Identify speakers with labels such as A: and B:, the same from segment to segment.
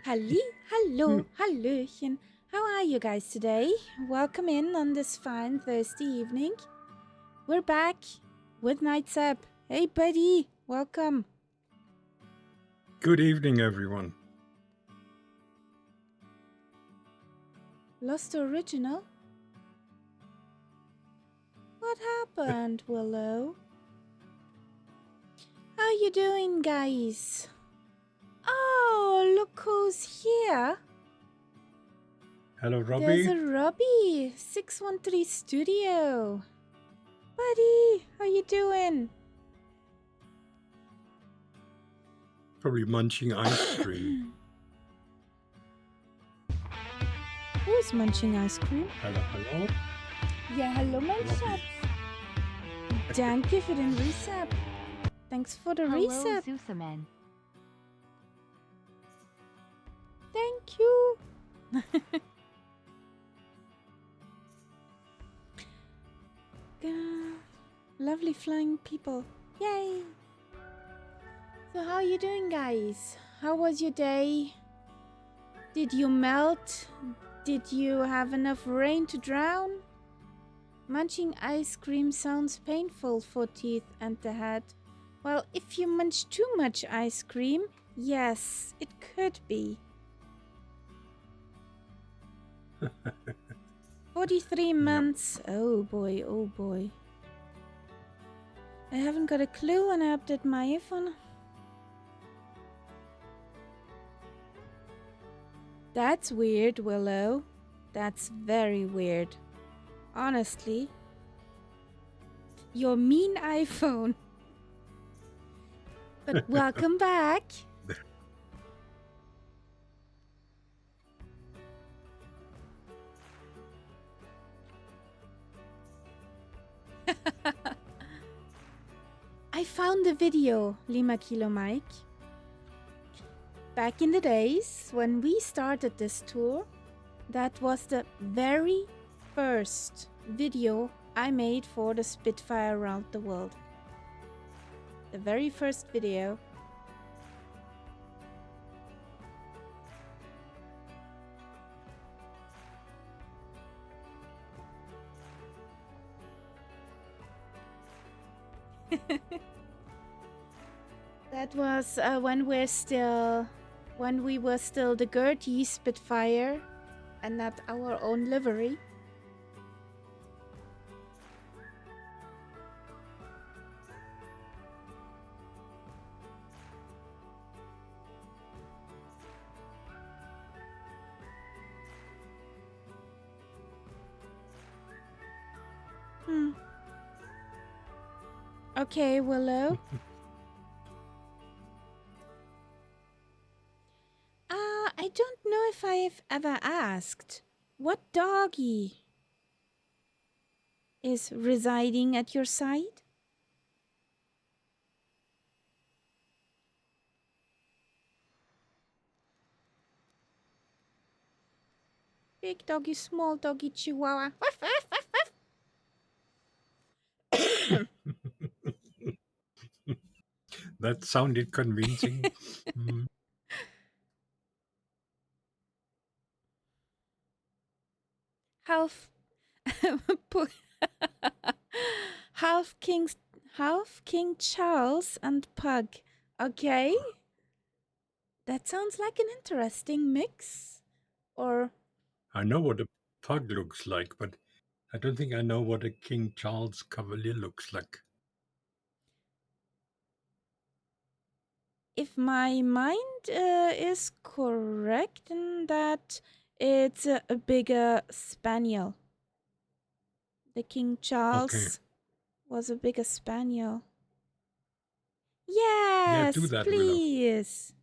A: Hello, hallöchen. How are you guys today? Welcome in on this fine Thursday evening. We're back with Nightsap. Hey buddy, welcome.
B: Good evening, everyone.
A: Lost the original? What happened, Willow? How you doing, guys? Oh, look who's here.
B: Hello, Robbie.
A: There's a Robbie, 613 Studio. Buddy, how you doing?
B: Probably munching ice cream.
A: Who's munching ice cream?
B: Hello.
A: Ja, hallo mein Schatz. Danke für den Reset. Thanks for the reset.
C: Zusaman.
A: Thank you. Lovely flying people. Yay. So how are you doing, guys? How was your day? Did you melt? Did you have enough rain to drown? Munching ice cream sounds painful for teeth and the head. Well, if you munch too much ice cream, yes, it could be. 43 months. Oh boy, oh boy. I haven't got a clue when I update my iPhone. That's weird, Willow. That's very weird. Honestly. Your mean iPhone. But welcome back. I found the video, Lima Kilo Mike. Back in the days when we started this tour, that was the very first video I made for the Spitfire around the world. The very first video. That was when we were still the Gertie Spitfire and not our own livery. Okay, Willow. I don't know if I've ever asked, what doggy is residing at your side? Big doggy, small doggy, chihuahua.
B: That sounded convincing.
A: Half King Charles and Pug. Okay. That sounds like an interesting mix. Or
B: I know what a pug looks like, but I don't think I know what a King Charles Cavalier looks like.
A: if my mind is correct in that it's a bigger spaniel. The King Charles was a bigger spaniel. Yes,
B: do that,
A: please.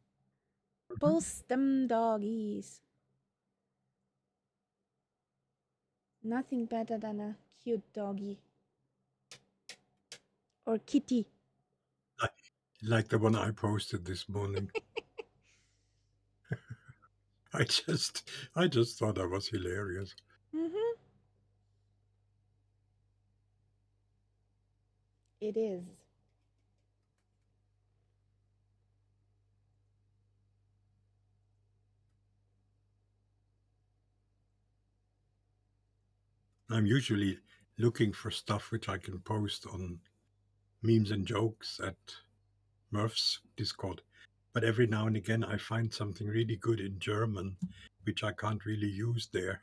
A: Both them doggies. Nothing better than a cute doggy. Or kitty.
B: Like the one I posted this morning. I just thought that was hilarious.
A: Mm-hmm. It is.
B: I'm usually looking for stuff which I can post on memes and jokes at Murph's Discord. But every now and again, I find something really good in German, which I can't really use there.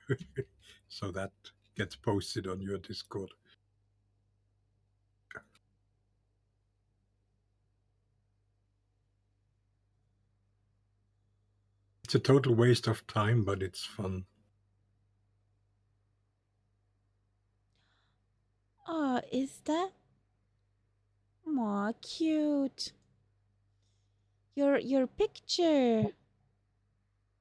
B: So that gets posted on your Discord. It's a total waste of time, but it's fun.
A: Oh, is that? Aw, cute. Your picture.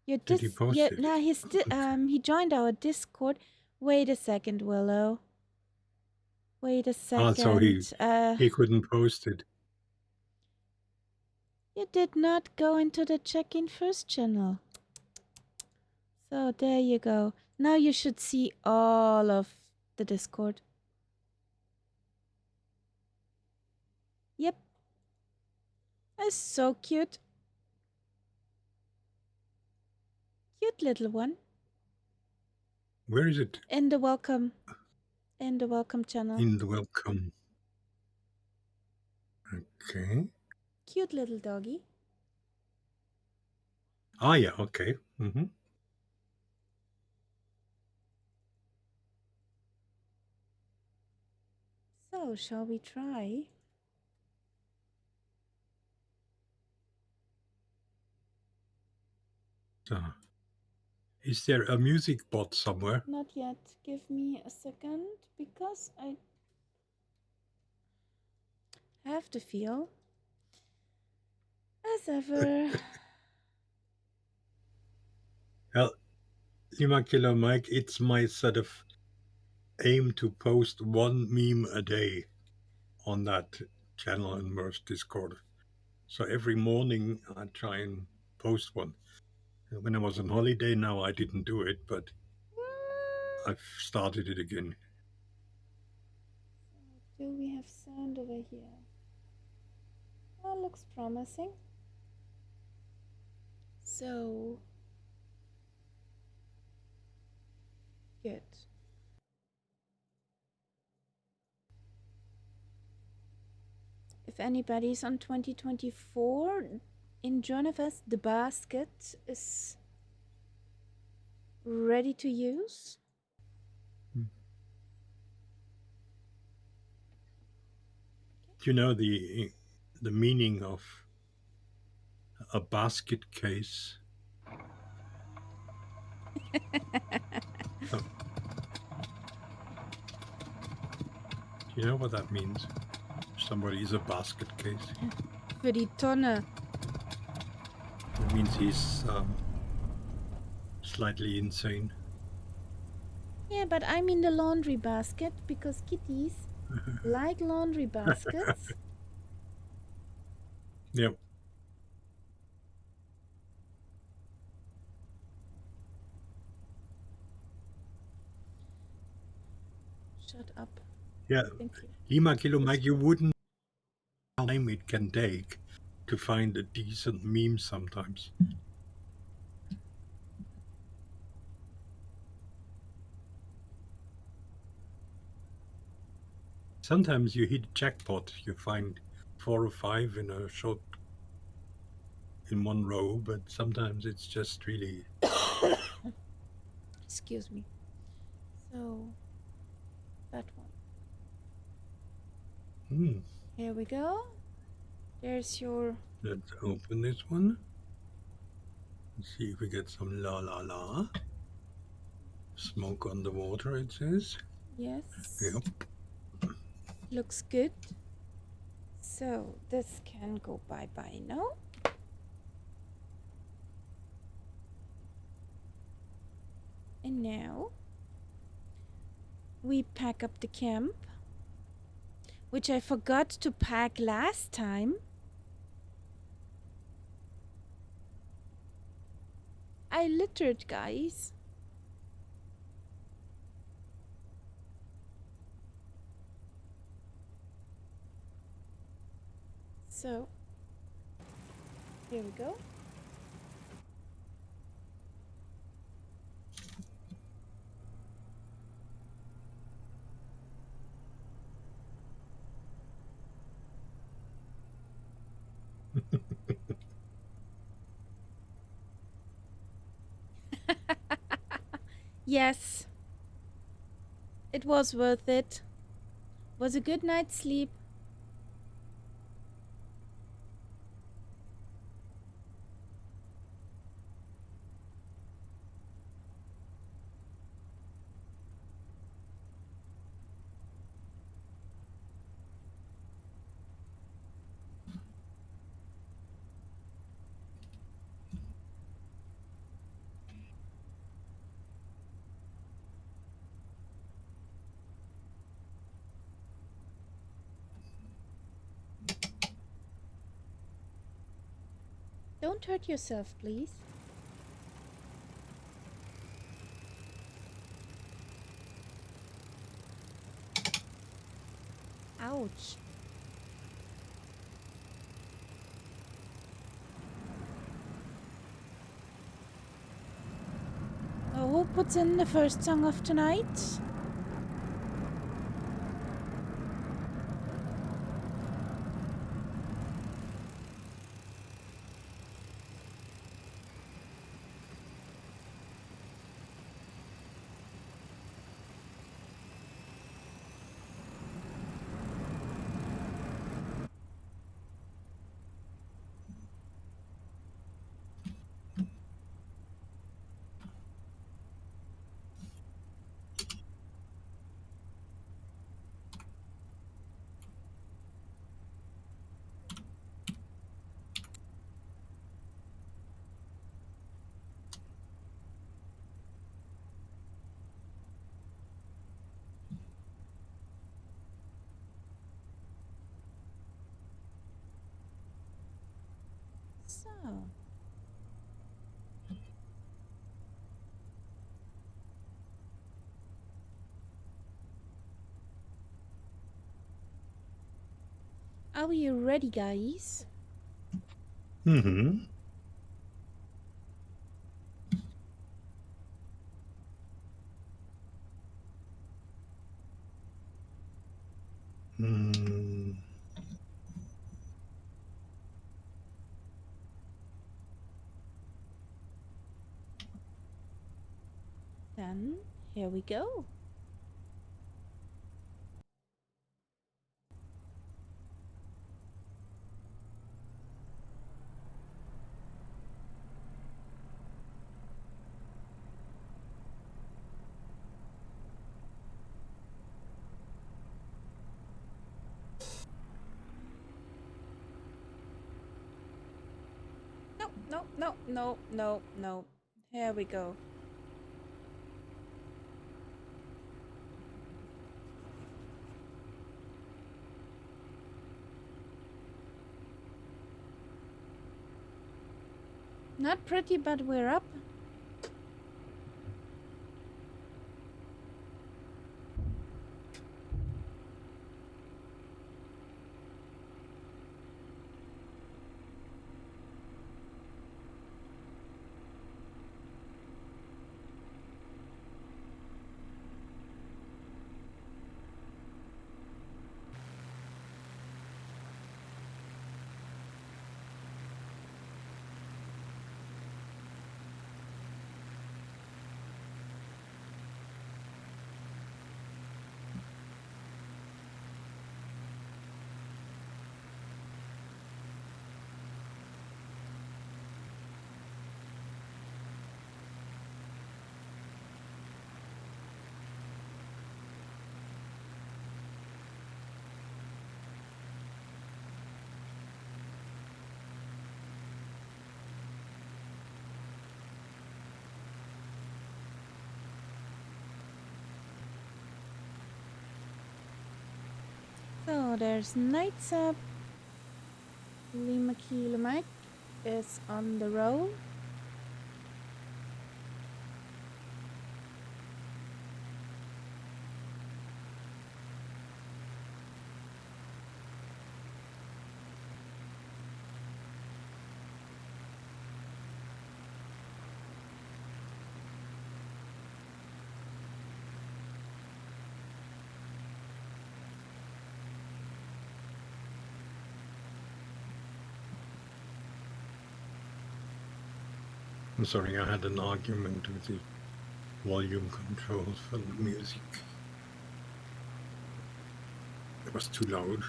A: Your
B: Did he post it?
A: nah, he joined our Discord. Wait a second, Willow. Wait a
B: So
A: second.
B: he couldn't post it.
A: You did not go into the check-in first channel. So there you go. Now you should see all of the Discord. Yep. That's so cute. Cute little one.
B: Where is it?
A: In the welcome channel.
B: In the welcome. Okay.
A: Cute little doggy.
B: Ah, yeah, okay. Mm-hmm.
A: So, shall we try?
B: So, is there a music bot somewhere?
A: Not yet. Give me a second because I have to feel as ever.
B: Well, Lima Killer Mike, it's my sort of aim to post one meme a day on that channel in Murph's Discord. So every morning I try and post one. When I was on holiday now I didn't do it, but I've started it again.
A: Do we have sound over here? That looks promising. So good. If anybody's on 2024 in Journavest, the basket is ready to use.
B: Do you know the meaning of a basket case? Oh. Do you know what that means? Somebody is a basket case.
A: Für die Tonne.
B: It means he's slightly insane.
A: Yeah, but I'm in the laundry basket because kitties like laundry baskets.
B: Yep.
A: Shut up.
B: Yeah.
A: Thank you.
B: Lima Kilo Mike, you wouldn't know how time it can take to find a decent meme sometimes. Sometimes you hit jackpot, you find 4 or 5 in a short in one row, but sometimes it's just really
A: Excuse me. So that one. Here we go. There's your.
B: Let's open this one. Let's see if we get some la la la. Smoke on the water, it says.
A: Yes.
B: Yep.
A: Looks good. So this can go bye-bye now. And now we pack up the camp, which I forgot to pack last time. I littered, guys. So here we go. Yes. It was worth it. Was a good night's sleep. Don't hurt yourself, please. Ouch. Who puts in the first song of tonight? So. Are you ready, guys?
B: Mm-hmm. Mm.
A: Then, here we go. No. Here we go. Not pretty, but we're up. So there's Nights Up. Lima Kilo Mike is on the roll.
B: I'm sorry, I had an argument with the volume controls for the music. It was too loud.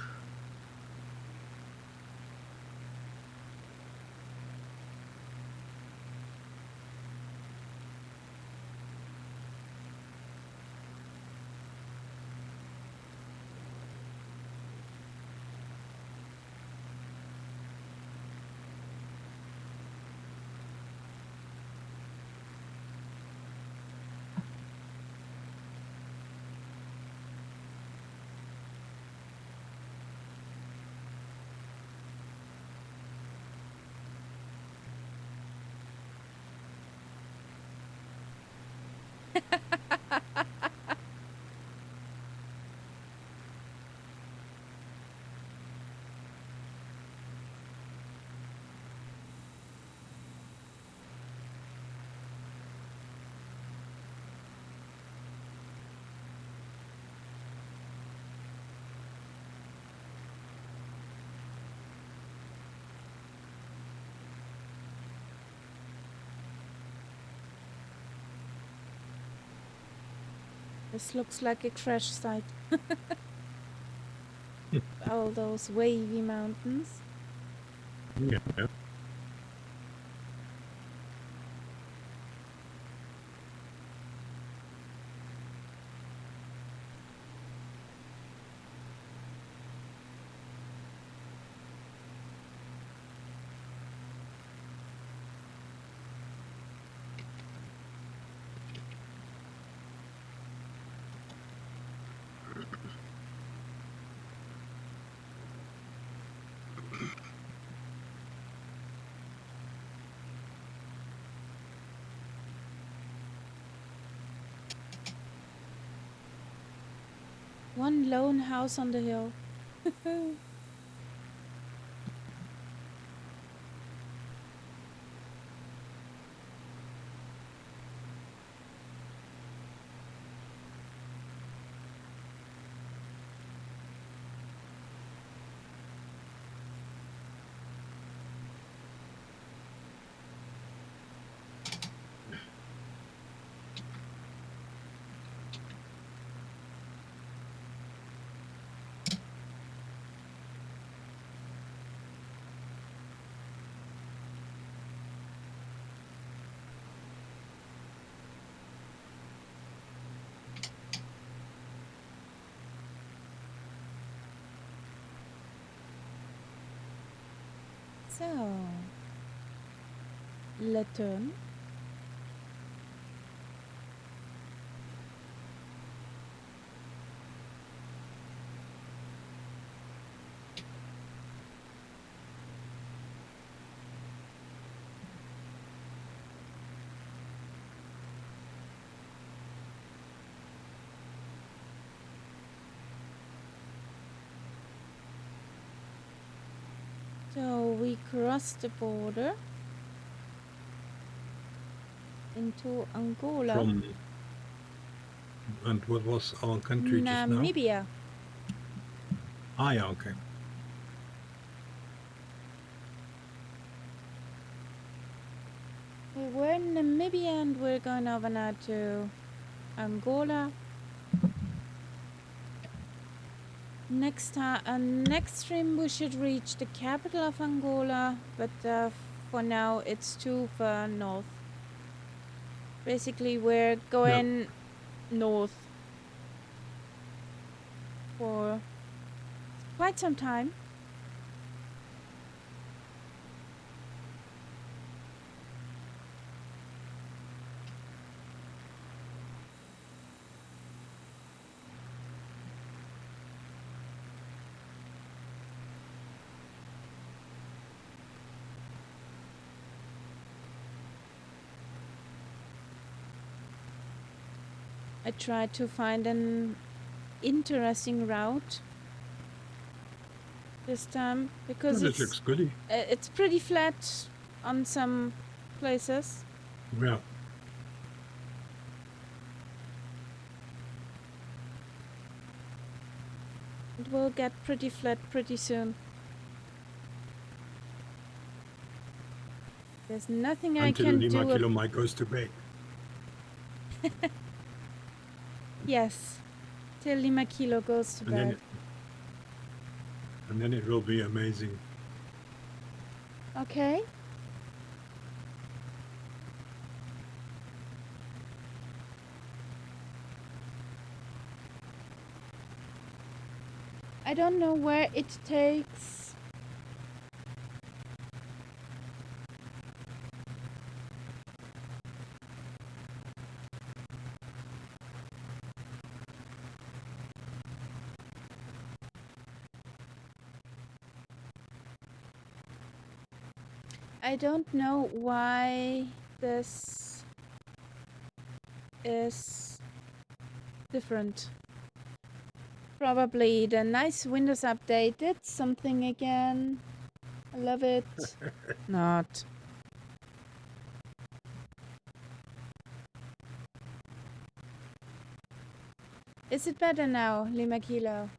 A: This looks like a crash site. All those wavy mountains.
B: Yeah.
A: One lone house on the hill. So, le turn. So we cross the border into Angola.
B: From and what was our country just now?
A: Namibia.
B: Ah, yeah, okay.
A: We were in Namibia and we're going over now to Angola. Next stream we should reach the capital of Angola, but for now it's too far north. Basically, we're going north for quite some time. I tried to find an interesting route this time because
B: It looks goody.
A: It's pretty flat on some places.
B: Yeah.
A: It will get pretty flat pretty soon. There's nothing I can do.
B: Until Lima Kilo Mike goes to bed.
A: Yes, till Lima Kilo goes to bed.
B: And then it will be amazing.
A: Okay. I don't know where it takes. I don't know why this is different. Probably the nice Windows update did something again. I love it. Not. Is it better now, Lima Kilo?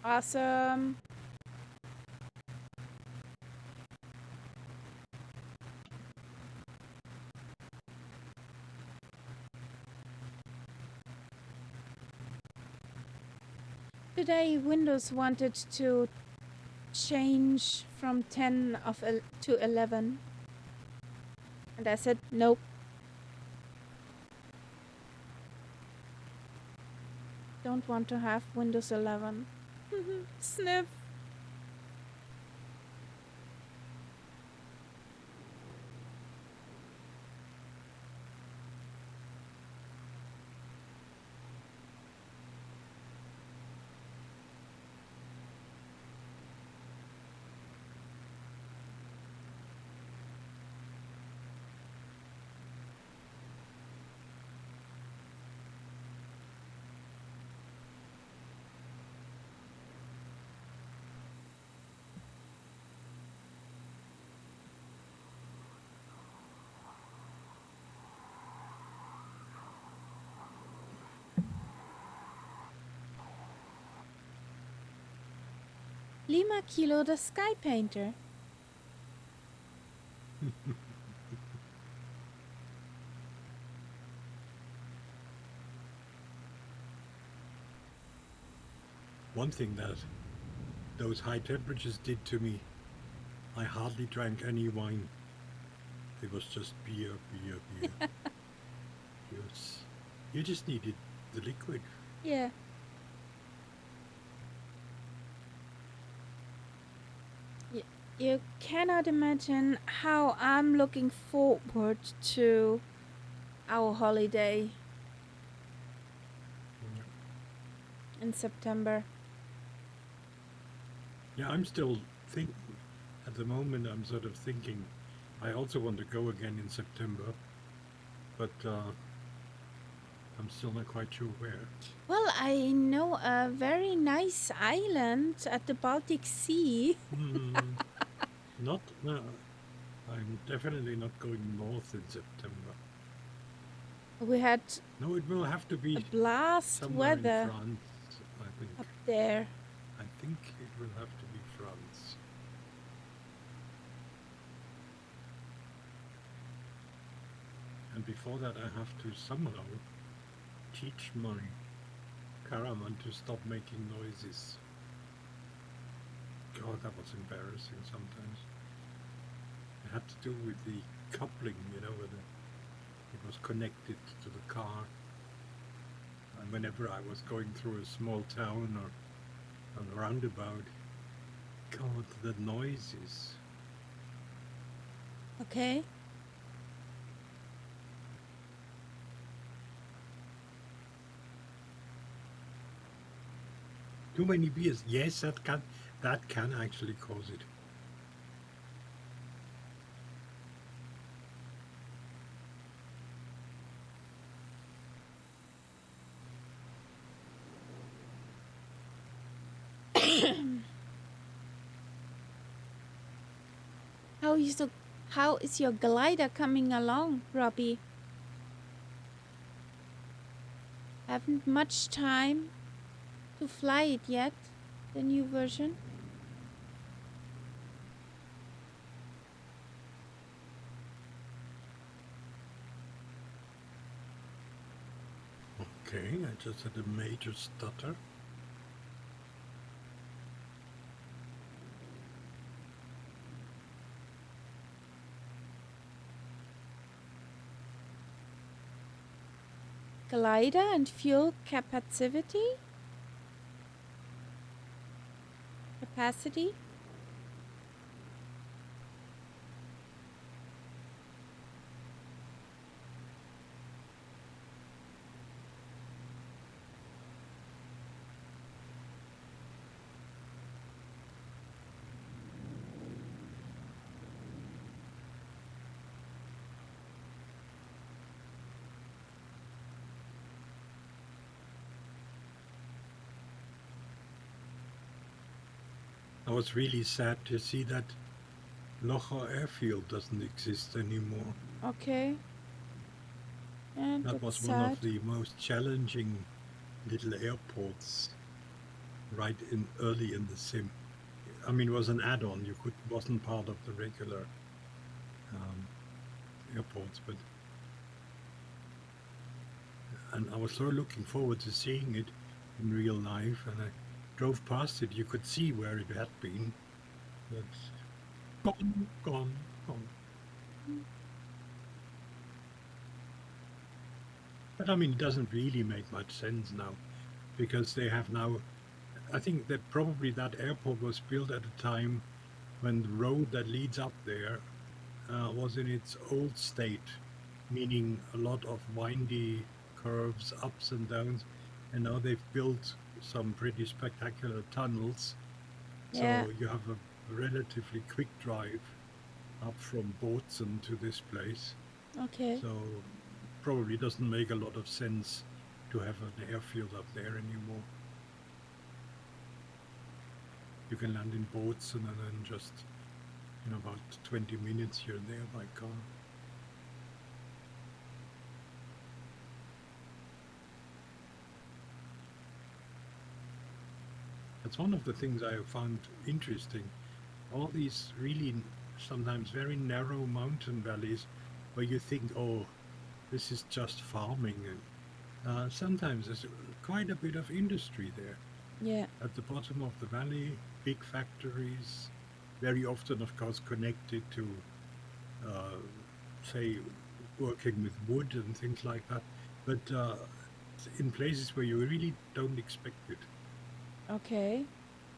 A: Awesome. Today Windows wanted to change from 10 to 11. And I said, nope. Don't want to have Windows 11. Sniff. Lima Kilo the Sky Painter.
B: One thing that those high temperatures did to me, I hardly drank any wine. It was just beer. You just needed the liquid.
A: Yeah. You cannot imagine how I'm looking forward to our holiday in September.
B: Yeah, I'm still thinking, at the moment I'm sort of thinking, I also want to go again in September, but I'm still not quite sure where.
A: Well, I know a very nice island at the Baltic Sea.
B: No, I'm definitely not going north in September.
A: We had
B: No, it will have to be
A: a blast
B: somewhere in
A: weather
B: France, I think.
A: up there.
B: I think it will have to be France. And before that, I have to somehow teach my caravan to stop making noises. God, that was embarrassing sometimes. It had to do with the coupling, whether it was connected to the car. And whenever I was going through a small town or a roundabout, God, the noises.
A: Okay.
B: Too many beers. Yes, that can actually cause it.
A: How is your glider coming along, Robbie? Haven't much time to fly it yet, the new version.
B: Okay, I just had a major stutter.
A: Glider and fuel capacity? Capacity?
B: I was really sad to see that Locha airfield doesn't exist anymore.
A: Okay. And
B: That
A: that's
B: was one
A: sad.
B: of the most challenging little airports right in early in the sim. I mean, it was an add-on. Wasn't part of the regular airports, and I was so looking forward to seeing it in real life. And I drove past it. You could see where it had been. That's gone, gone, gone. But I mean, it doesn't really make much sense now because they have now. I think that probably that airport was built at a time when the road that leads up there was in its old state, meaning a lot of windy curves, ups and downs. And now they've built some pretty spectacular tunnels.
A: Yeah.
B: So you have a relatively quick drive up from Bozen to this place.
A: Okay.
B: So probably doesn't make a lot of sense to have an airfield up there anymore. You can land in Bozen and then just in about 20 minutes you're there by car. That's one of the things I found interesting. All these really sometimes very narrow mountain valleys where you think, oh, this is just farming. And sometimes there's quite a bit of industry there.
A: Yeah.
B: At the bottom of the valley, big factories, very often, of course, connected to, say, working with wood and things like that. But in places where you really don't expect it,
A: Okay.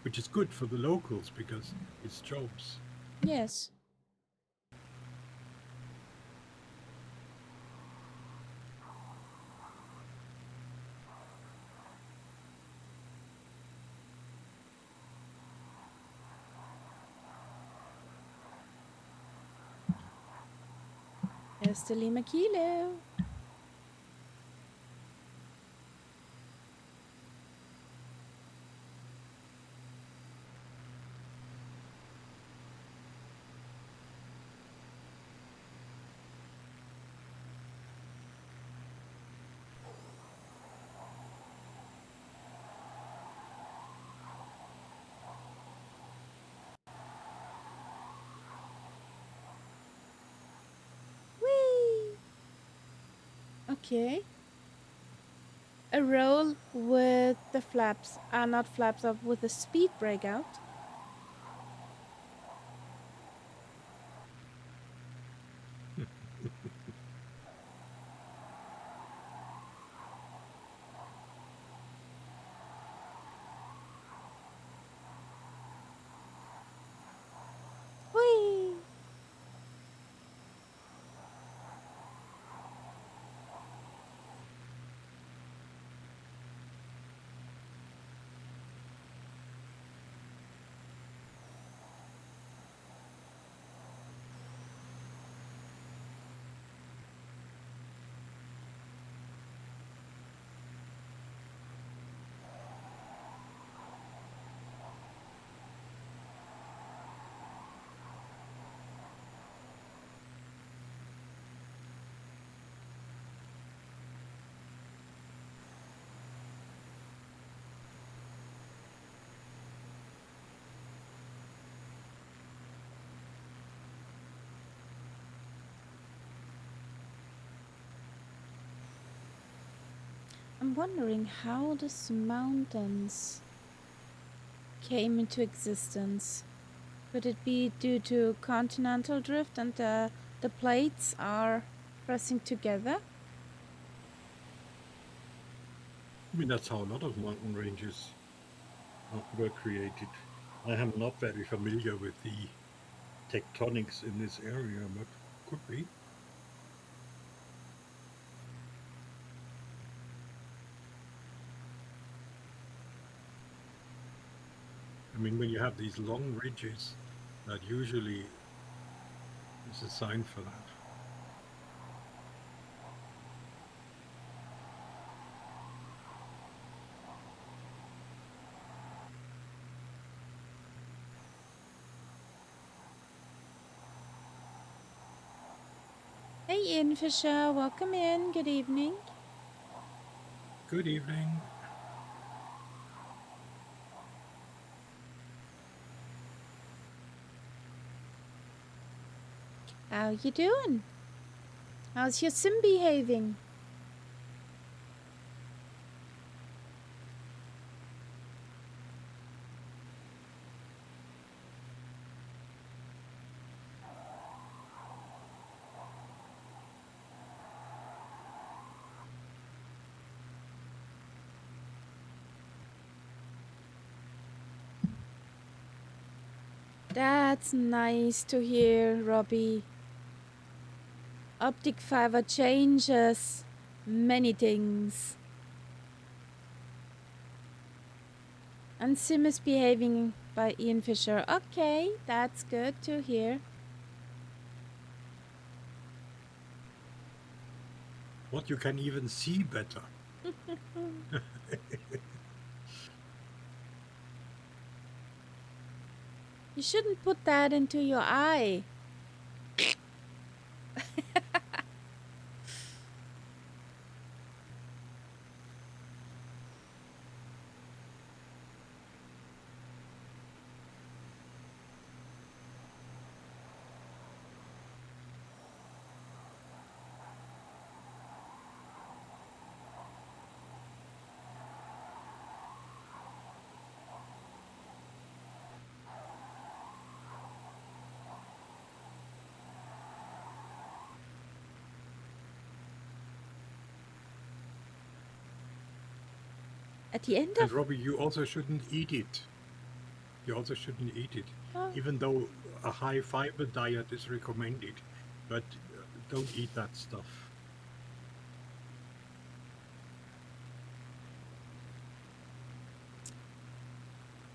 B: which is good for the locals because it's jobs.
A: Yes. Este Lima Kilo. Whee! Okay. A roll with the flaps, not flaps up, with the speed brake out. Whee! I'm wondering how these mountains came into existence. Could it be due to continental drift and the plates are pressing together?
B: I mean, that's how a lot of mountain ranges were created. I am not very familiar with the tectonics in this area, but could be. I mean, when you have these long ridges, that usually is a sign for that.
A: Hey Ian Fisher, welcome in. Good evening.
B: Good evening.
A: How you doing? How's your sim behaving? That's nice to hear, Robbie. Optic fiber changes many things. And sim is behaving by Ian Fisher. Okay, that's good to hear.
B: What, you can even see better.
A: You shouldn't put that into your eye. At the end
B: And
A: of...
B: Robbie, you also shouldn't eat it. You also shouldn't eat it,
A: Oh,
B: even though a high fiber diet is recommended. But don't eat that stuff.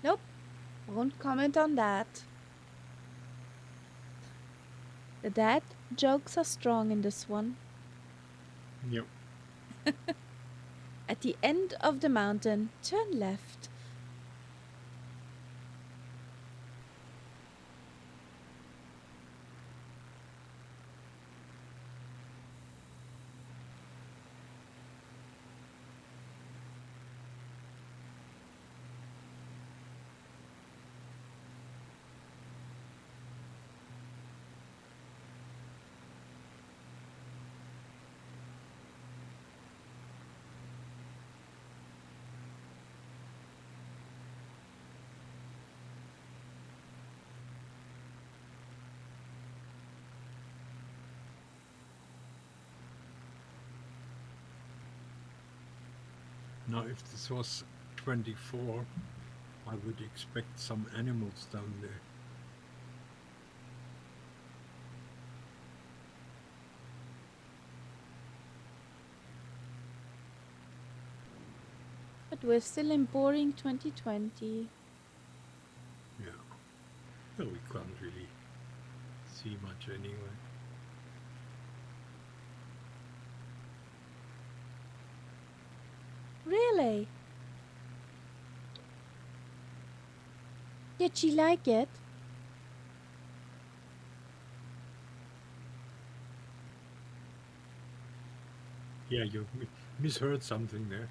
A: nope, won't comment on that. The dad jokes are strong in this one.
B: Yep.
A: At the end of the mountain, turn left.
B: Now, if this was 24, I would expect some animals down there.
A: But we're still in boring 2020.
B: Yeah. Well, we can't really see much anyway.
A: Really? Did she like it?
B: Yeah, you misheard something there.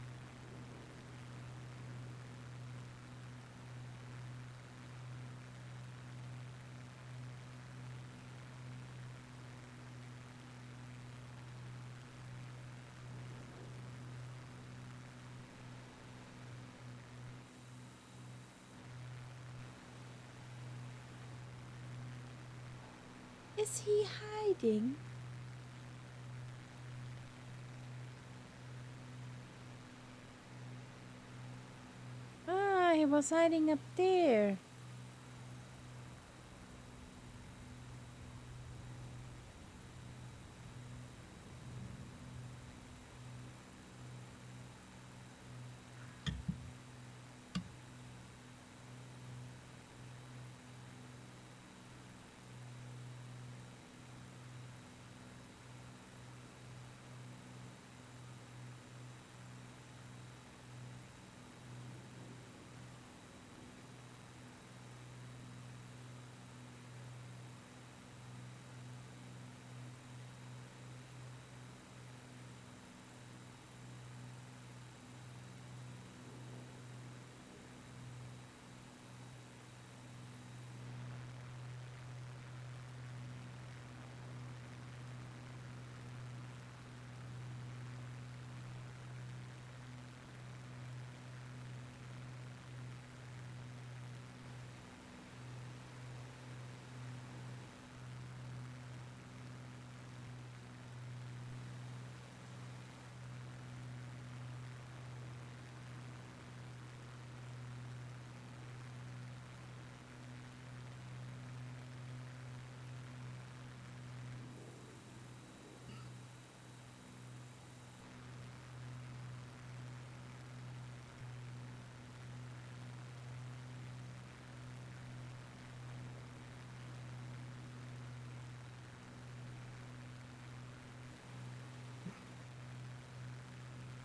A: Is he hiding? Ah, he was hiding up there.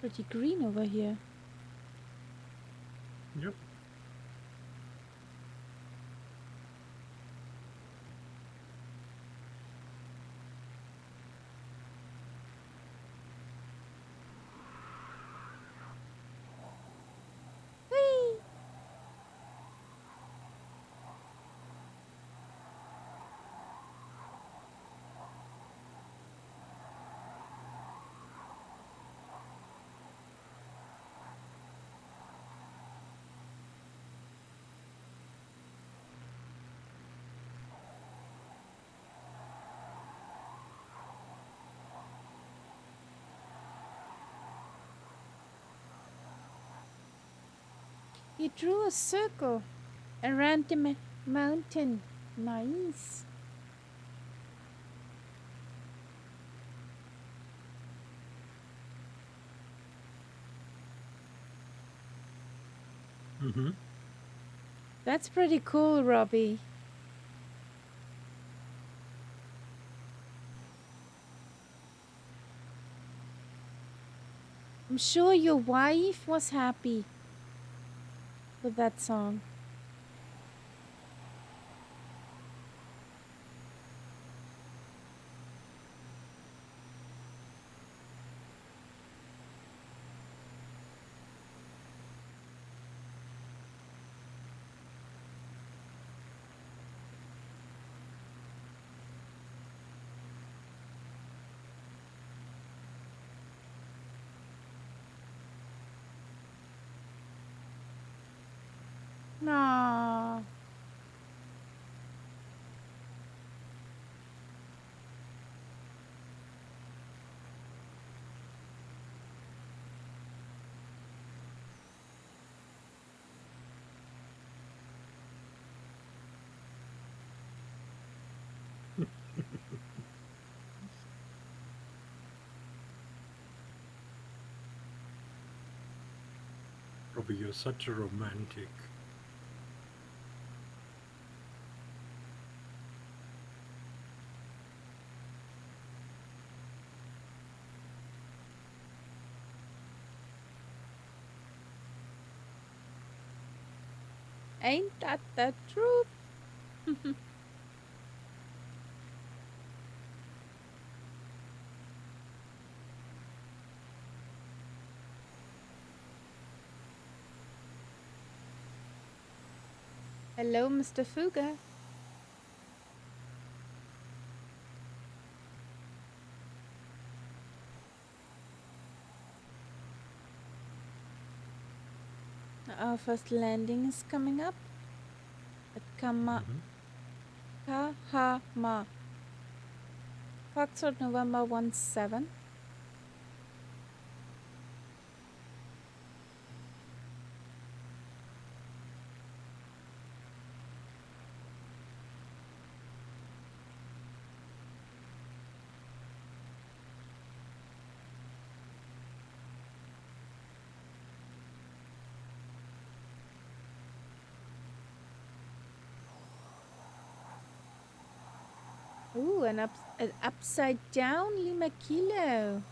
A: Pretty green over here.
B: Yep.
A: Whee! You drew a circle around the mountain. Nice.
B: Mm-hmm.
A: That's pretty cool, Robbie. I'm sure your wife was happy with that song. Aww.
B: Robbie, you're such a romantic.
A: Ain't that the truth? Hello, Mr. Fuga. Our first landing is coming up at
B: Mm-hmm.
A: Kahama. Foxtrot November 17. Ooh, an upside down Lima Kilo.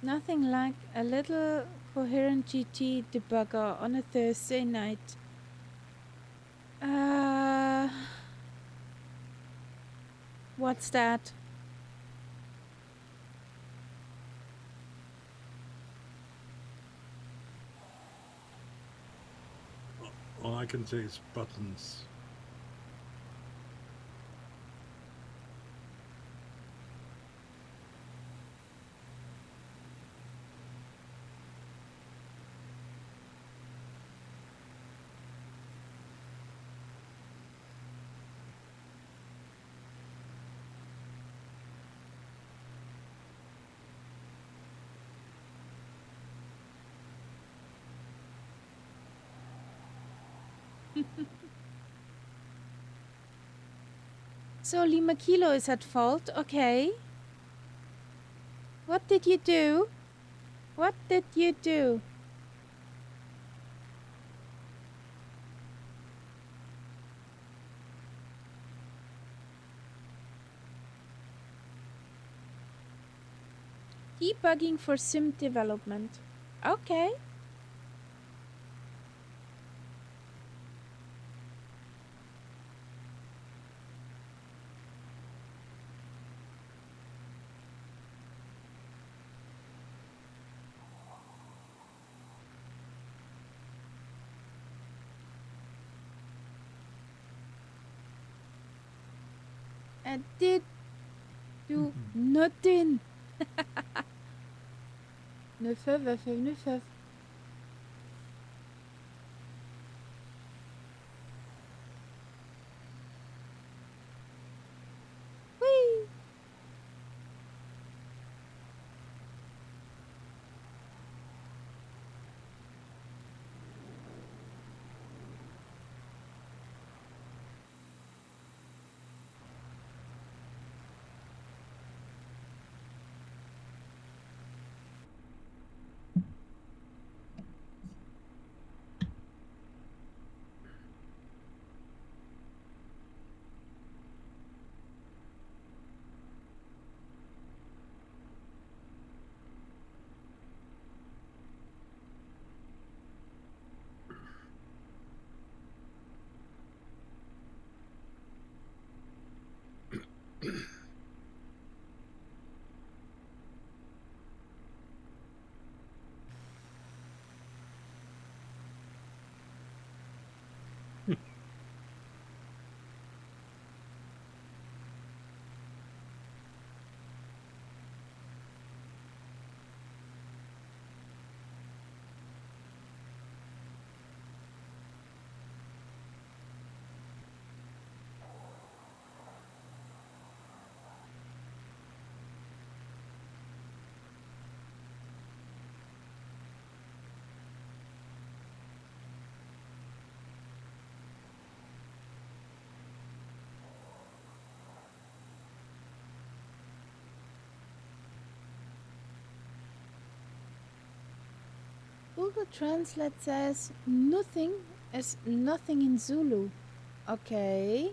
A: Nothing like a little coherent GT debugger on a Thursday night. What's that?
B: All I can say is buttons.
A: So Lima Kilo is at fault. Okay. What did you do? What did you do? Debugging for sim development. Okay. I did do nothing. 9-9. Whee! Google Translate says nothing is nothing in Zulu. Okay.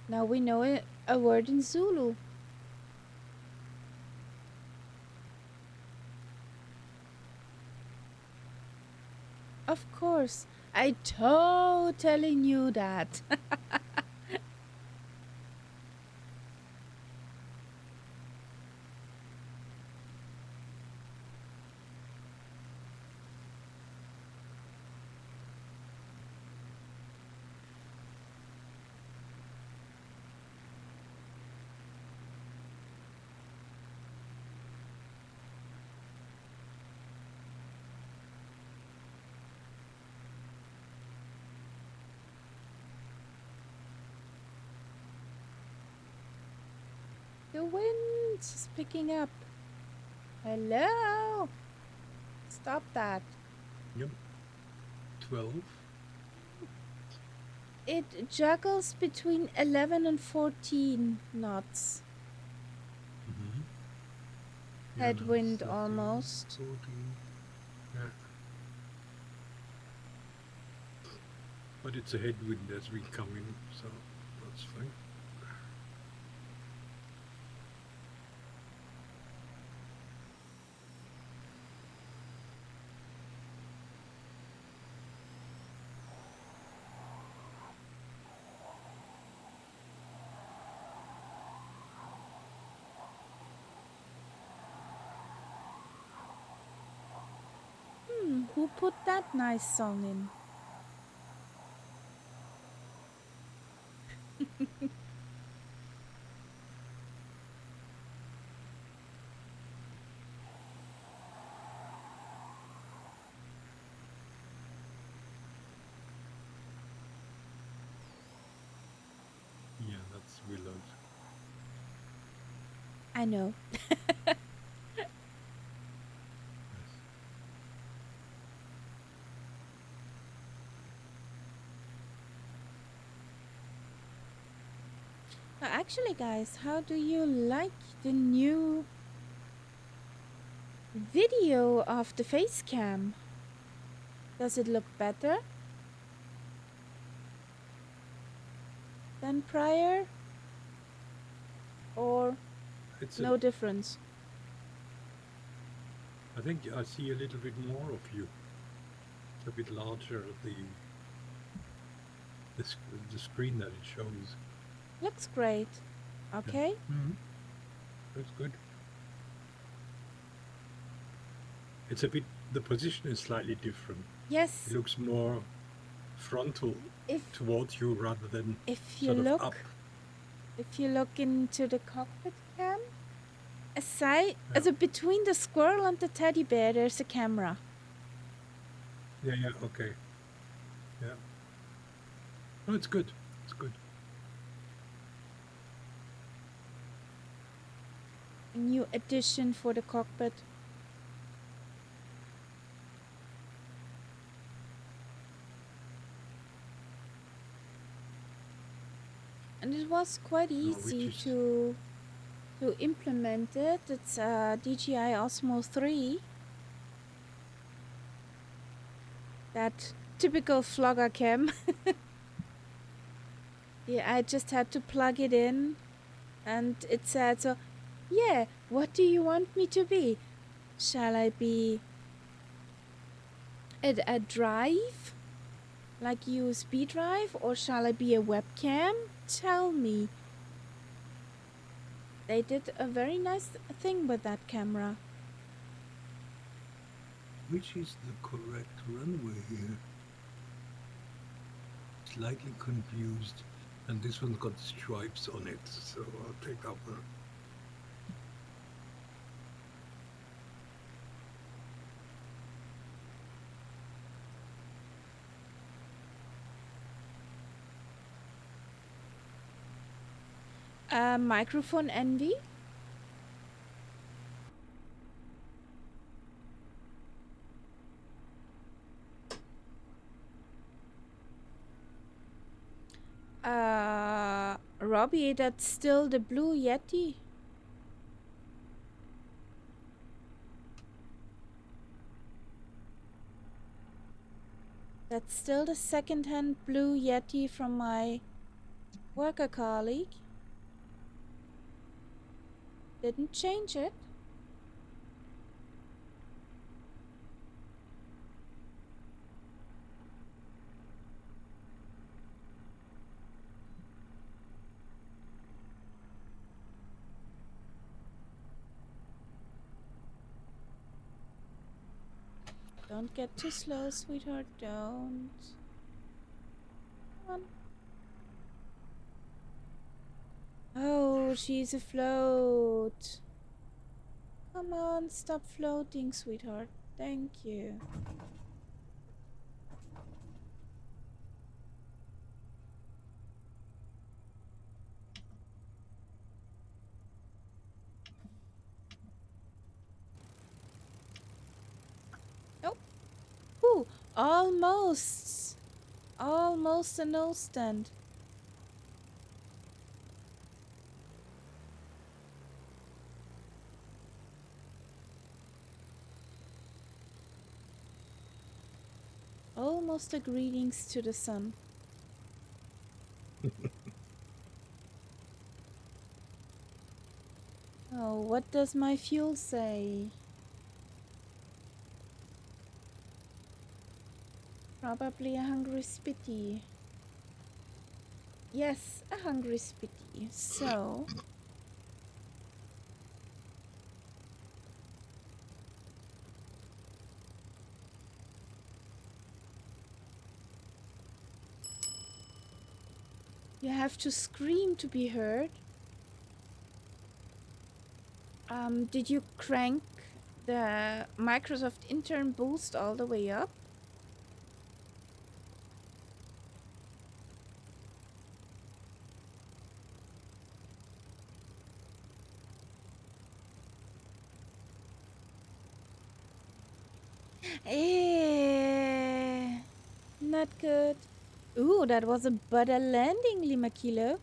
A: Now we know a word in Zulu. Of course. I totally knew that. The wind is picking up. Hello. Stop that.
B: Yep. 12.
A: It juggles between 11 and 14 knots.
B: Mm-hmm.
A: Headwind
B: 13,
A: almost.
B: 14. Yeah. But it's a headwind as we come in, so that's fine.
A: Who put that nice song in?
B: Yeah, that's Willows.
A: I know.
B: Yes.
A: Actually, guys, how do you like the new video of the face cam? Does it look better than prior? Or
B: It's
A: no difference?
B: I think I see a little bit more of you. It's a bit larger, the screen that it shows.
A: Looks great. Okay.
B: Yeah. Mm-hmm. That's good. It's a bit, the position is slightly different.
A: Yes.
B: It looks more frontal towards you rather than
A: If you
B: sort of
A: look,
B: up.
A: if you look into the cockpit cam, aside,
B: Yeah.
A: so between the squirrel and the teddy bear, there's a camera.
B: Yeah, okay. Yeah. No, it's good. It's good.
A: A new addition for the cockpit. And it was quite easy to implement it. It's DJI Osmo 3. That typical vlogger cam. Yeah, I just had to plug it in and it said, so, yeah, what do you want me to be? Shall I be a drive? Like USB drive? Or shall I be a webcam? Tell me. They did a very nice thing with that camera.
B: Which is the correct runway here? Slightly confused. And this one's got stripes on it, so I'll take that one.
A: Microphone envy. Robbie, that's still the Blue Yeti. That's still the second-hand blue Yeti from my worker colleague. Didn't change it. Don't get too slow, sweetheart. Don't. Come on. Oh, she's afloat. Come on, stop floating, sweetheart. Thank you. Oh. Ooh, almost. Almost a nose stand. Almost a greetings to the sun. Oh, what does my fuel say? Probably a hungry spitty. Yes, a hungry spitty. So... you have to scream to be heard. Did you crank the Microsoft Intern Boost all the way up? Eh, not good. Ooh, that was a butter landing, Lima Kilo.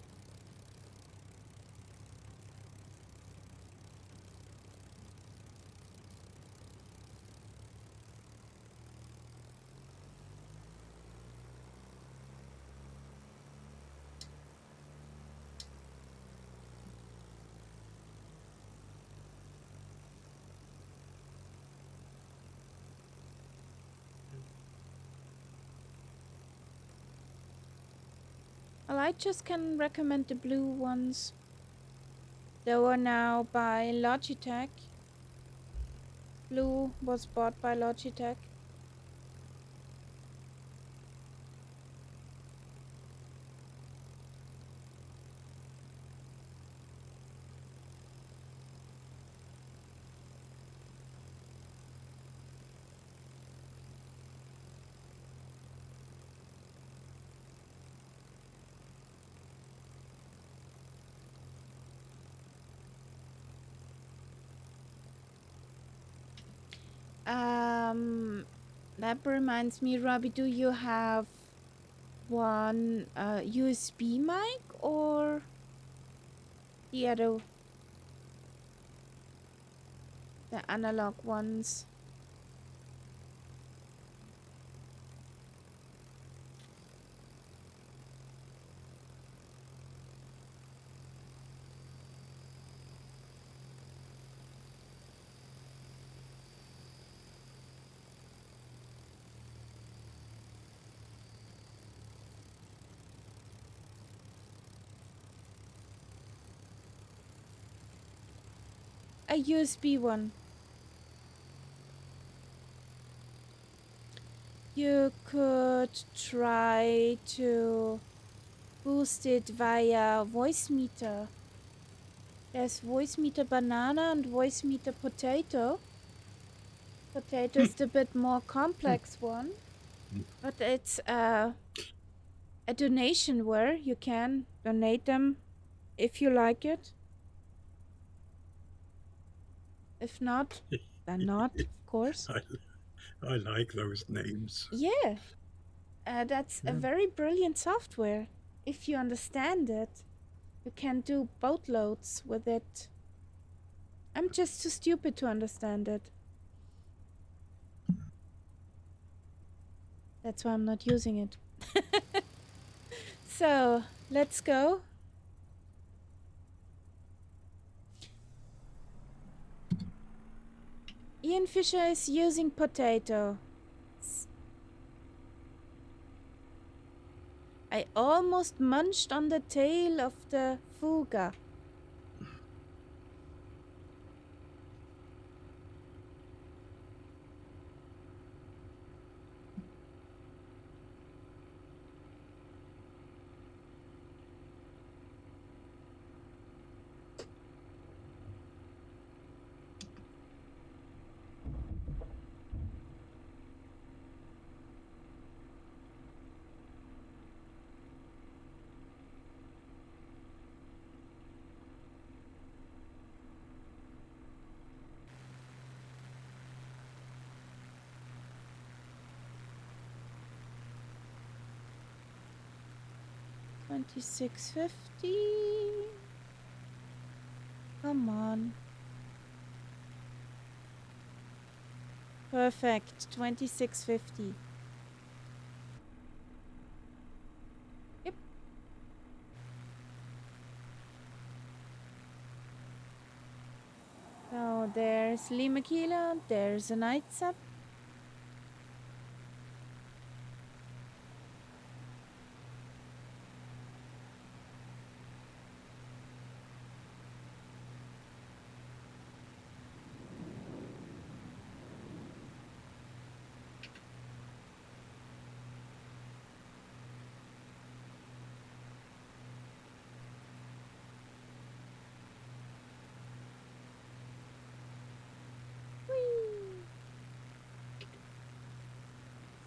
A: Well, I just can recommend the blue ones. They were now by Logitech. Blue was bought by Logitech. That reminds me, Robbie, do you have one USB mic or the other, the analog ones? A USB one. You could try to boost it via voice meter. There's voice meter banana and voice meter potato. Potato is the bit more complex one, but it's a donation where you can donate them if you like it. If not, then not, of course.
B: I like those names.
A: Yeah, that's a very brilliant software. If you understand it, you can do boatloads with it. I'm just too stupid to understand it. That's why I'm not using it. So, let's go. Ian Fisher is using potato. I almost munched on the tail of the fuga. $26.50. Come on. Perfect. $26.50. Yep. So there's Lima Kilo. There's a night sub.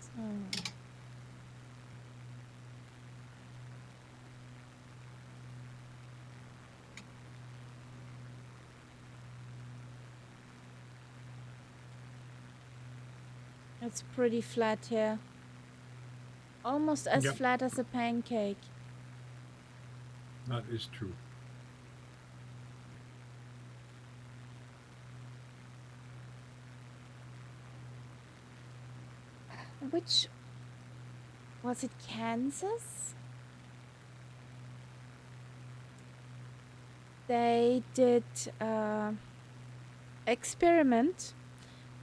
A: So it's pretty flat here. Almost as
B: Yep.
A: flat as a pancake.
B: That is true.
A: Which was it? Kansas? They did experiment.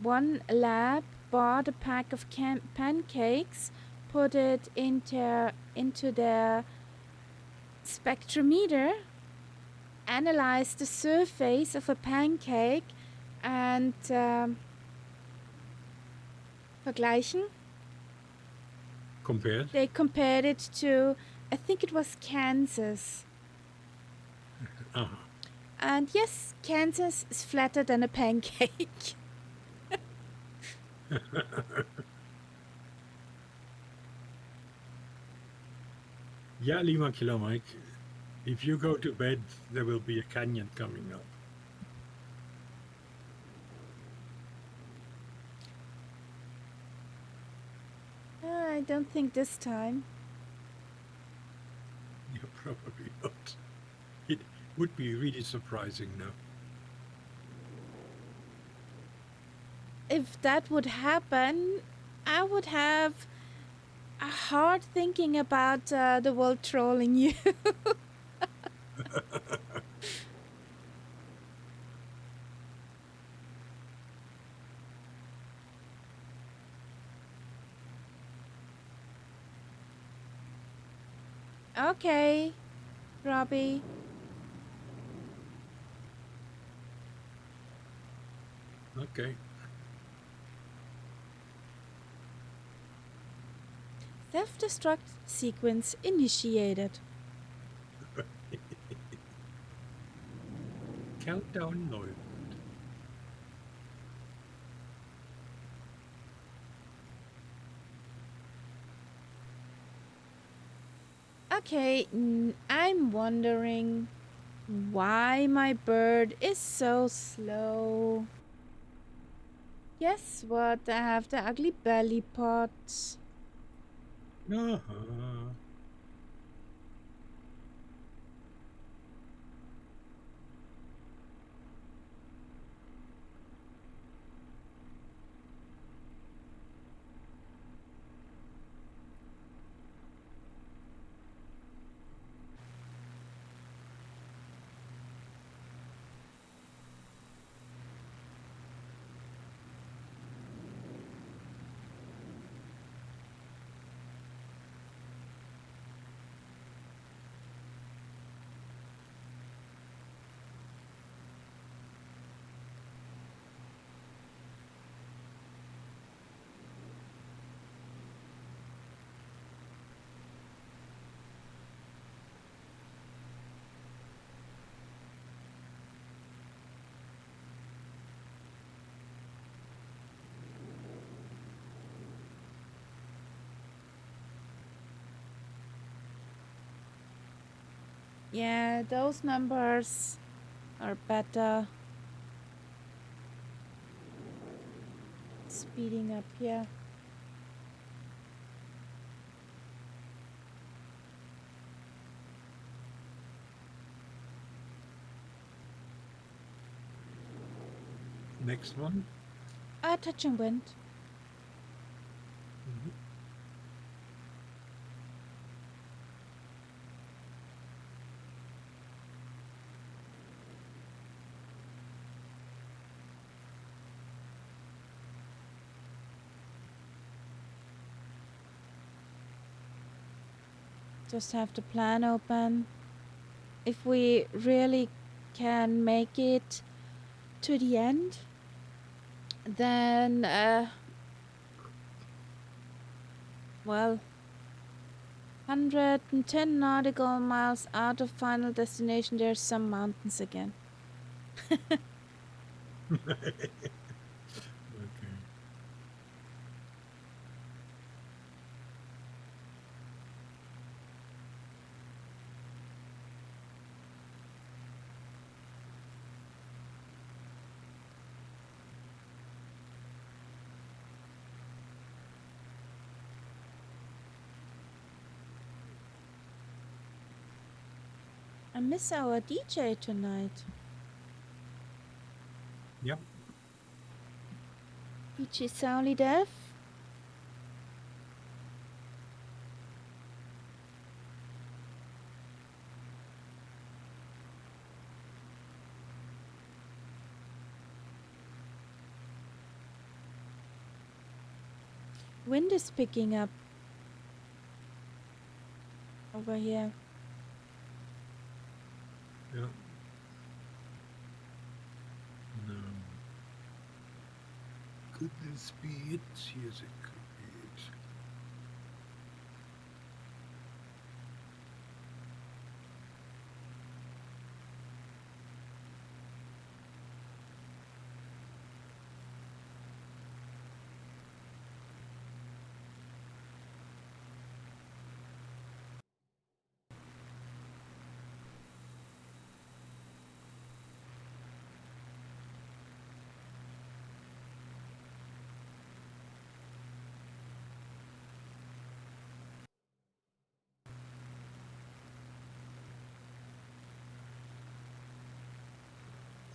A: One lab bought a pack of pancakes, put it into their spectrometer, analyzed the surface of a pancake, and vergleichen.
B: Compared?
A: They compared it to, I think it was Kansas.
B: Uh-huh.
A: And yes, Kansas is flatter than a pancake.
B: Yeah, Lima Kilo Mike. If you go to bed, there will be a canyon coming up.
A: I don't think this time.
B: Yeah, probably not. It would be really surprising now.
A: If that would happen, I would have a hard thinking about the world trolling you. Okay, Robbie.
B: Okay.
A: Self-destruct sequence initiated.
B: Countdown läuft.
A: Okay, I'm wondering why my bird is so slow. Guess what? I have the ugly belly pot.
B: Uh-huh.
A: Yeah, those numbers are better. Speeding up here.
B: Next one.
A: Touching wind.
B: Mhm.
A: Just have the plan open. If we really can make it to the end, then, well, 110 nautical miles out of final destination, there's some mountains again.
B: Okay.
A: I miss our DJ tonight.
B: Yep.
A: DJ Soundly Deaf. Wind is picking up over here.
B: Yeah. No. Could this be it? Yes, it could be it.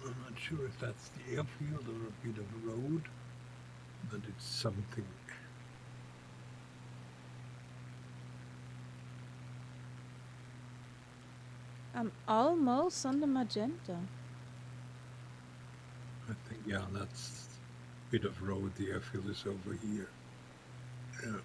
B: I'm not sure if that's the airfield or a bit of road, but it's something.
A: I'm almost on the magenta.
B: I think, yeah, that's a bit of road. The airfield is over here. Yeah.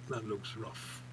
B: That looks rough.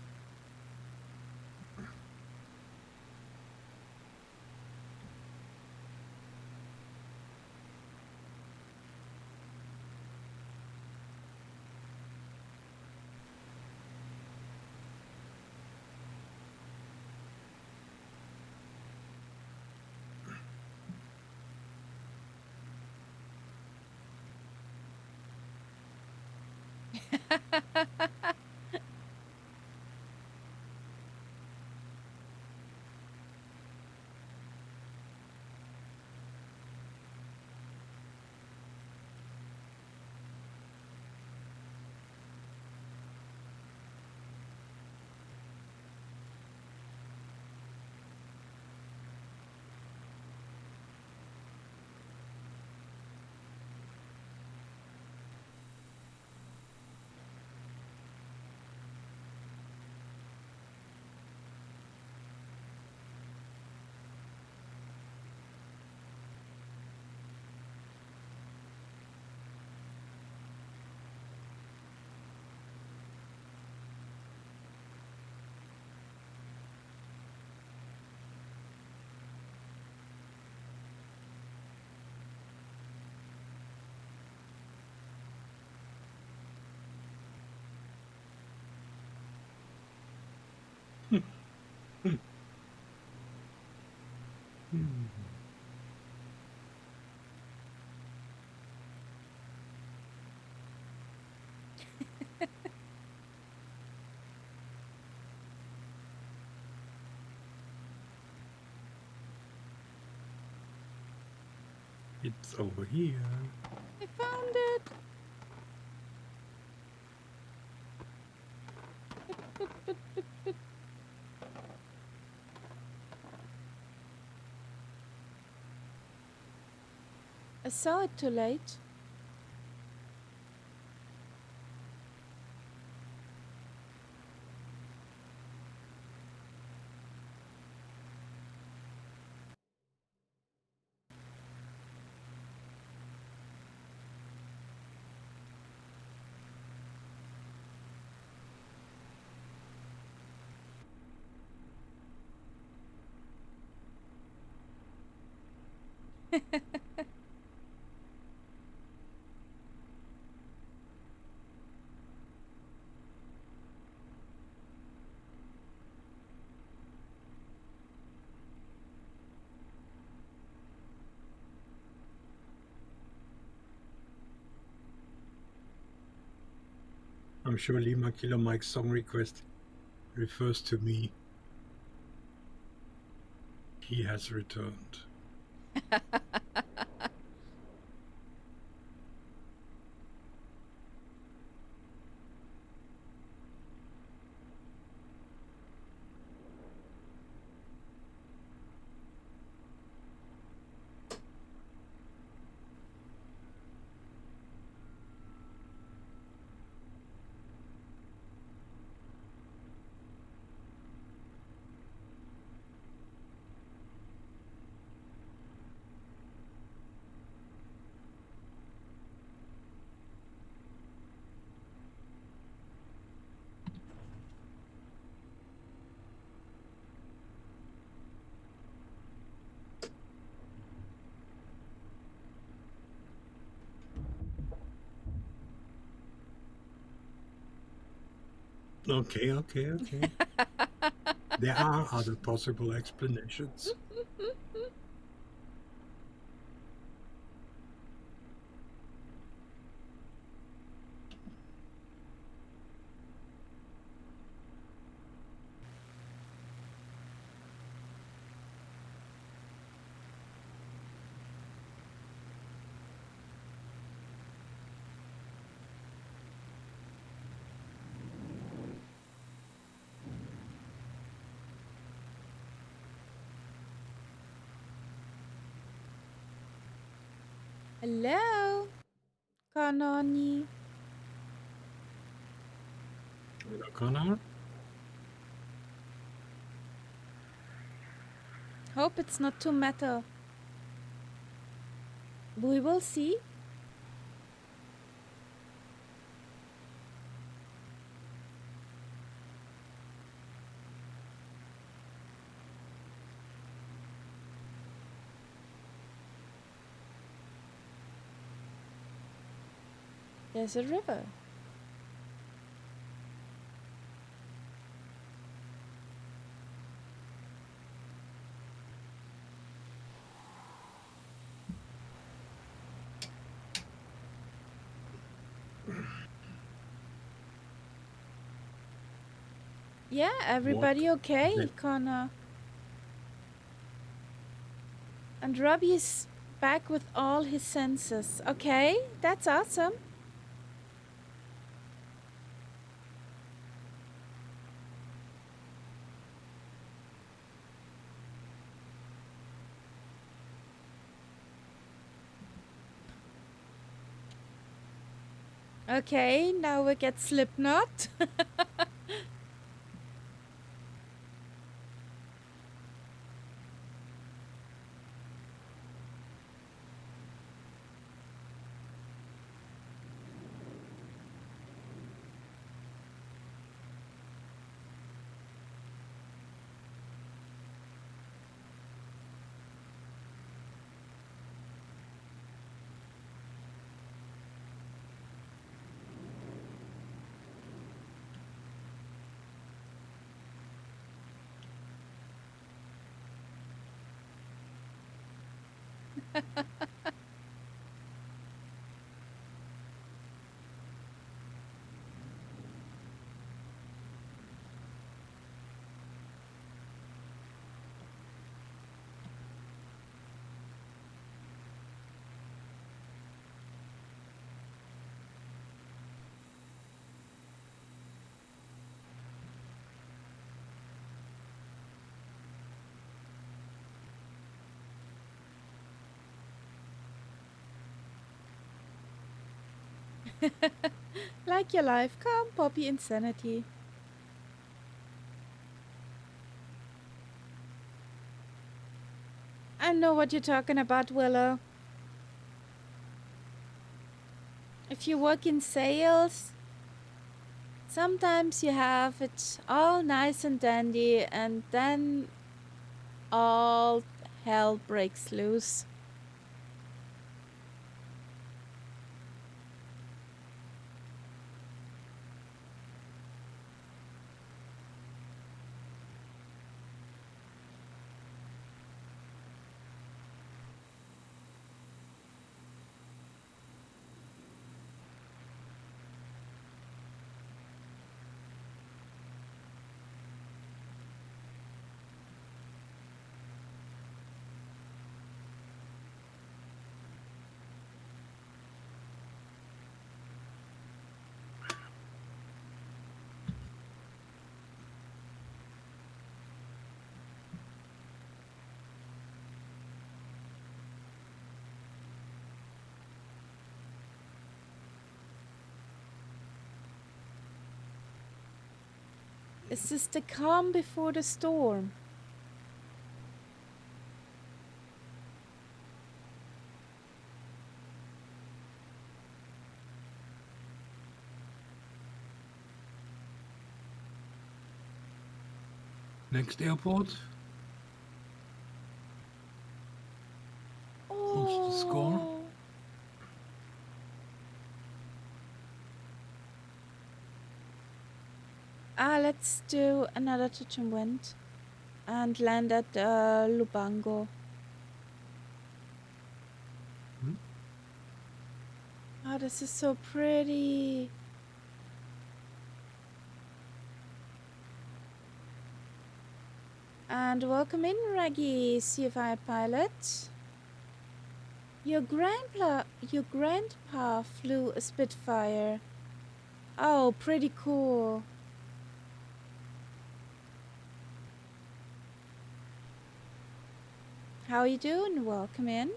B: It's over here.
A: I found it. I saw it too late.
B: I'm sure Lima Kilo Mike's song request refers to me. He has returned. Okay. There are other possible explanations.
A: Hello, Kanani.
B: Hello, Connor.
A: Hope it's not too metal. We will see. There's a river. Yeah, everybody okay,
B: Yeah.
A: Connor? And Robbie's back with all his senses. Okay, that's awesome. Okay, now we get Slipknot. Like your life. Calm, poppy insanity. I know what you're talking about, Willow. If you work in sales, sometimes you have it all nice and dandy, and then all hell breaks loose. Is this the calm before the storm?
B: Next airport. What's the score?
A: Let's do another touch and wind and land at Lubango. Oh, this is so pretty. And welcome in, Raggy, CFI pilot. Your grandpa flew a Spitfire. Oh, pretty cool. How you doing? Welcome in.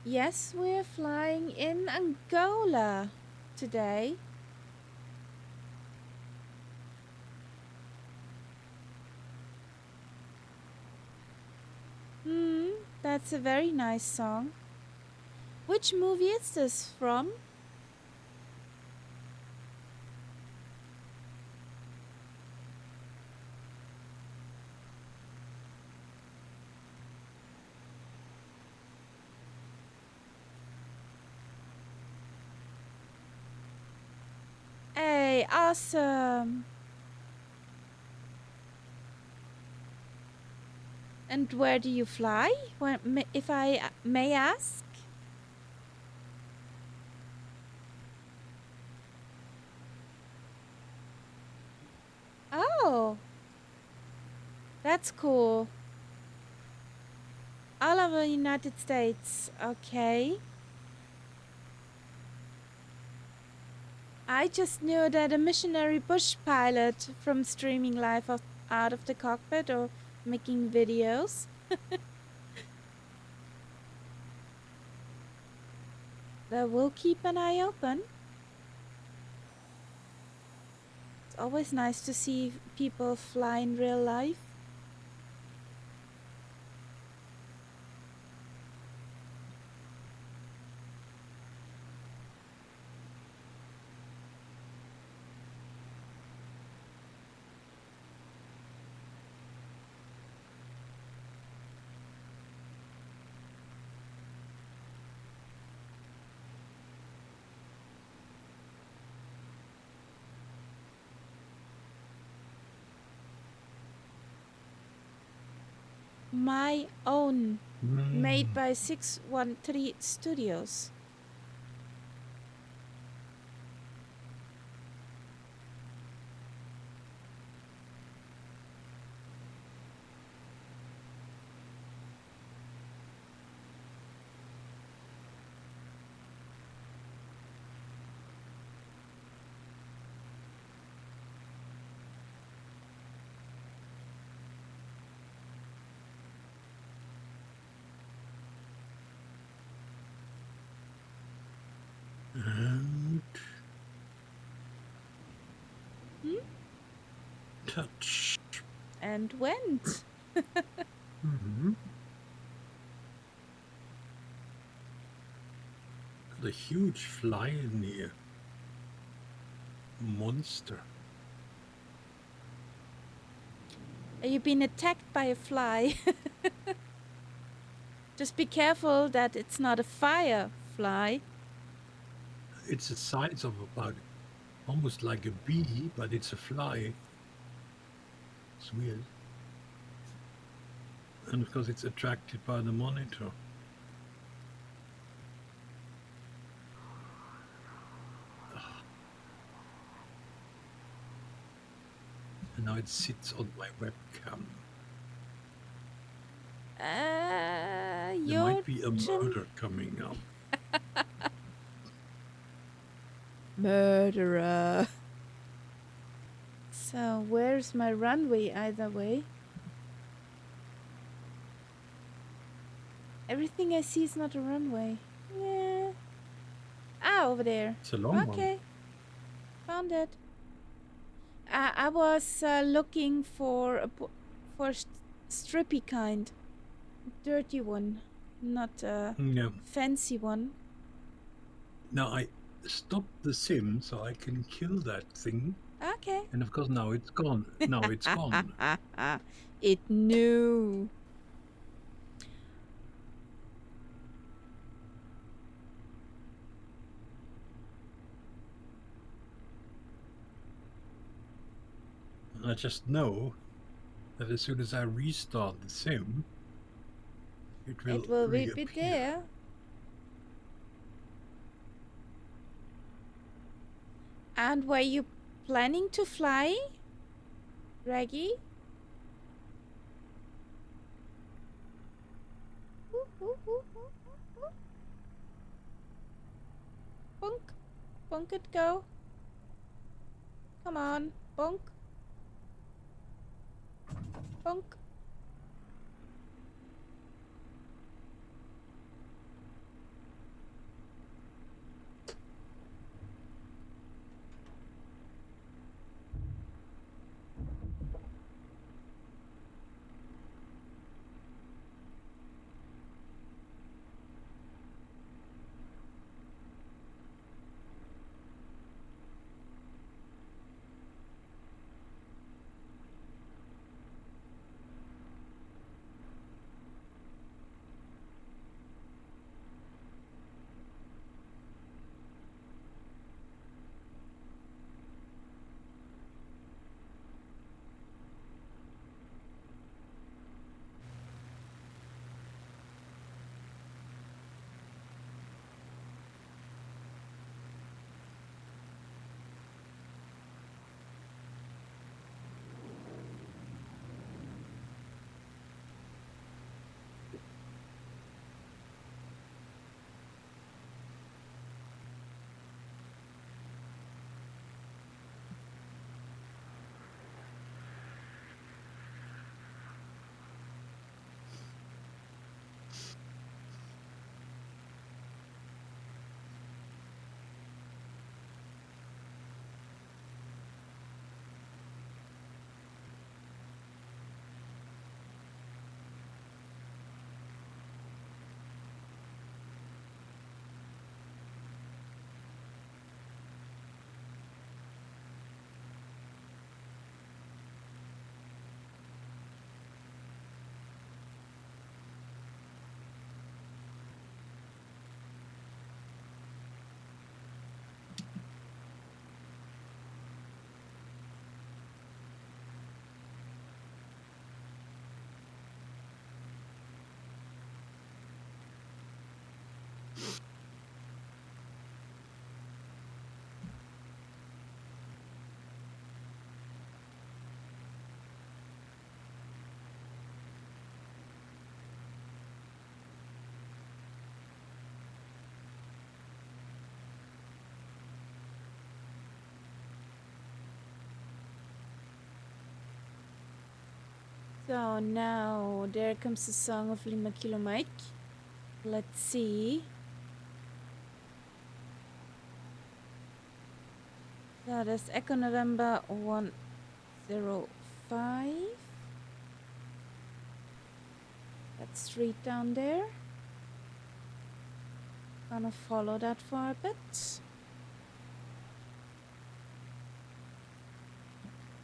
A: Yes, we're flying in Angola today. That's a very nice song. Which movie is this from? Hey, awesome. And where do you fly? If I may ask? Oh, that's cool. All over the United States. Okay. I just knew that a missionary bush pilot from streaming live out of the cockpit or making videos. That will keep an eye open. It's always nice to see people fly in real life. My own, made by 613 Studios.
B: And
A: Hmm?
B: touch.
A: And went.
B: Mm-hmm. Got a huge fly in here. Monster.
A: You've been attacked by a fly. Just be careful that it's not a firefly.
B: It's the size of about almost like a bee, but it's a fly. It's weird. And because it's attracted by the monitor. And now it sits on my webcam. There might be a murder coming up.
A: Murderer. So where's my runway either way? Everything I see is not a runway. Yeah. Ah, over there.
B: It's a long one.
A: Okay. Found it. I was looking for strippy kind. Dirty one. Not a
B: Yeah.
A: fancy one.
B: Now I stopped the sim so I can kill that thing.
A: Okay.
B: And of course now it's gone. Now it's gone.
A: It knew.
B: I just know that as soon as I restart the sim, it will
A: be
B: reappear.
A: there. And were you planning to fly, Reggie? Bonk. Bonk it go. Come on. Bonk. Bonk. So now there comes the song of Lima Kilo Mike. Let's see. That is Echo November 105. That street down there. Gonna follow that for a bit.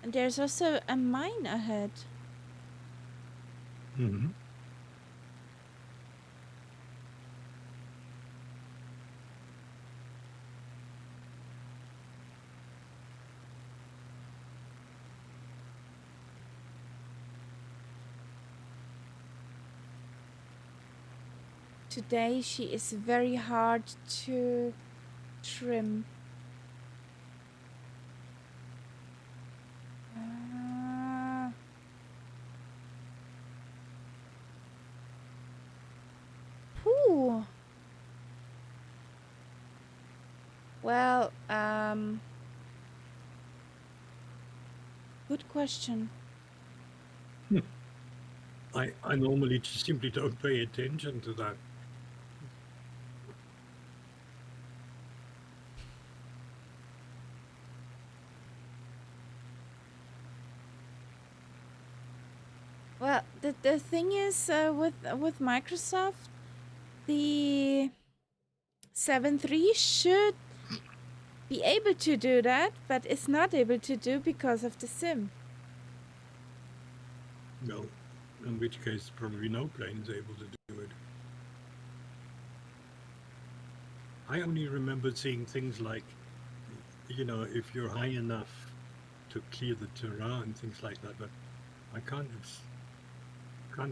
A: And there's also a mine ahead.
B: Mm-hmm.
A: Today she is very hard to trim. Whew. Well, good question.
B: I normally just simply don't pay attention to that.
A: Well, the thing is with Microsoft, the 7.3 should be able to do that, but it's not able to do because of the sim.
B: Well, in which case probably no plane is able to do it. I only remember seeing things like, if you're high enough to clear the terrain and things like that, but I can't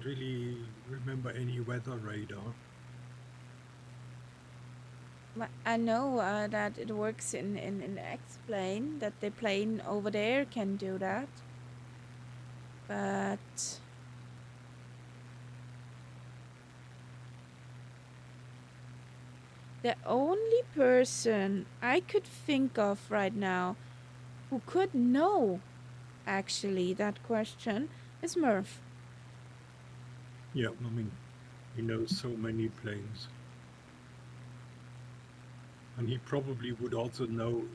B: really remember any weather radar.
A: I know that it works in X-Plane, that the plane over there can do that. But the only person I could think of right now who could know actually that question is Murph.
B: Yeah, I mean, he knows so many planes. And he probably would also know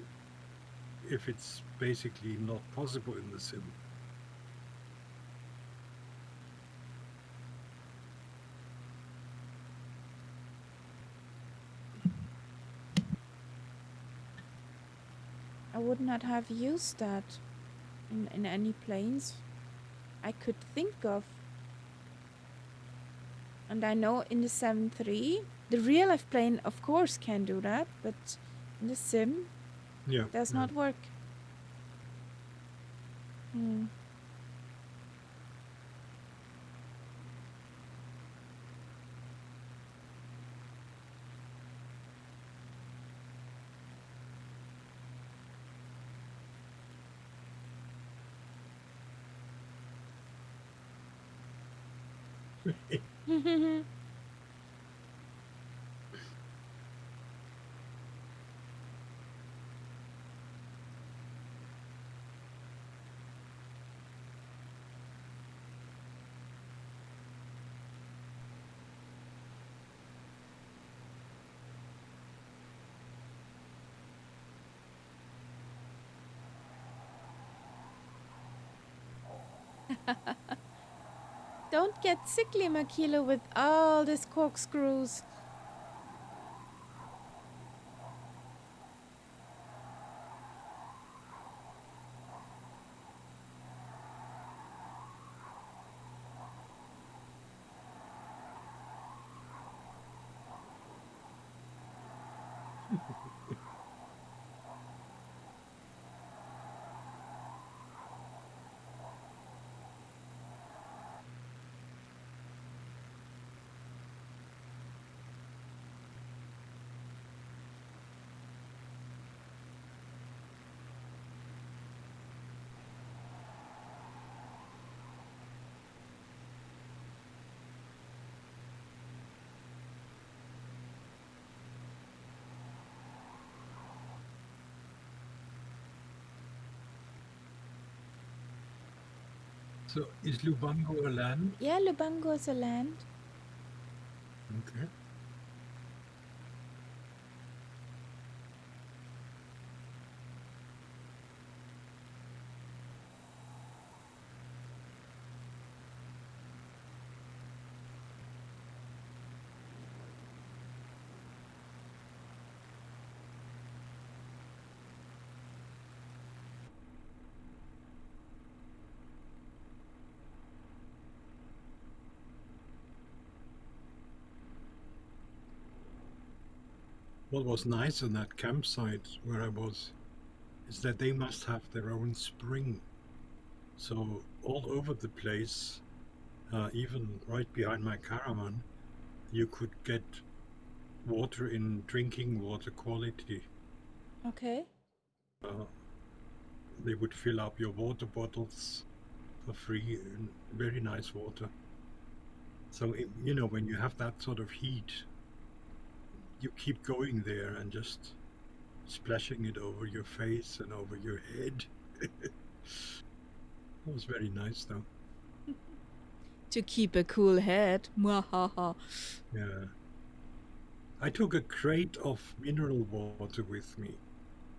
B: if it's basically not possible in the sim.
A: I would not have used that in any planes I could think of. And I know in the 7.3, the real life plane of course can do that, but in the sim,
B: Yeah,
A: does not work. Don't get sickly, Makilo, with all these corkscrews.
B: So is Lubango a land?
A: Yeah, Lubango is a land.
B: Okay. what was nice on that campsite where I was is that they must have their own spring. So all over the place, even right behind my caravan, you could get water in drinking water quality.
A: Okay.
B: They would fill up your water bottles for free, and very nice water. So, when you have that sort of heat, you keep going there and just splashing it over your face and over your head. It was very nice, though.
A: To keep a cool head. Mwahaha.
B: Yeah. I took a crate of mineral water with me,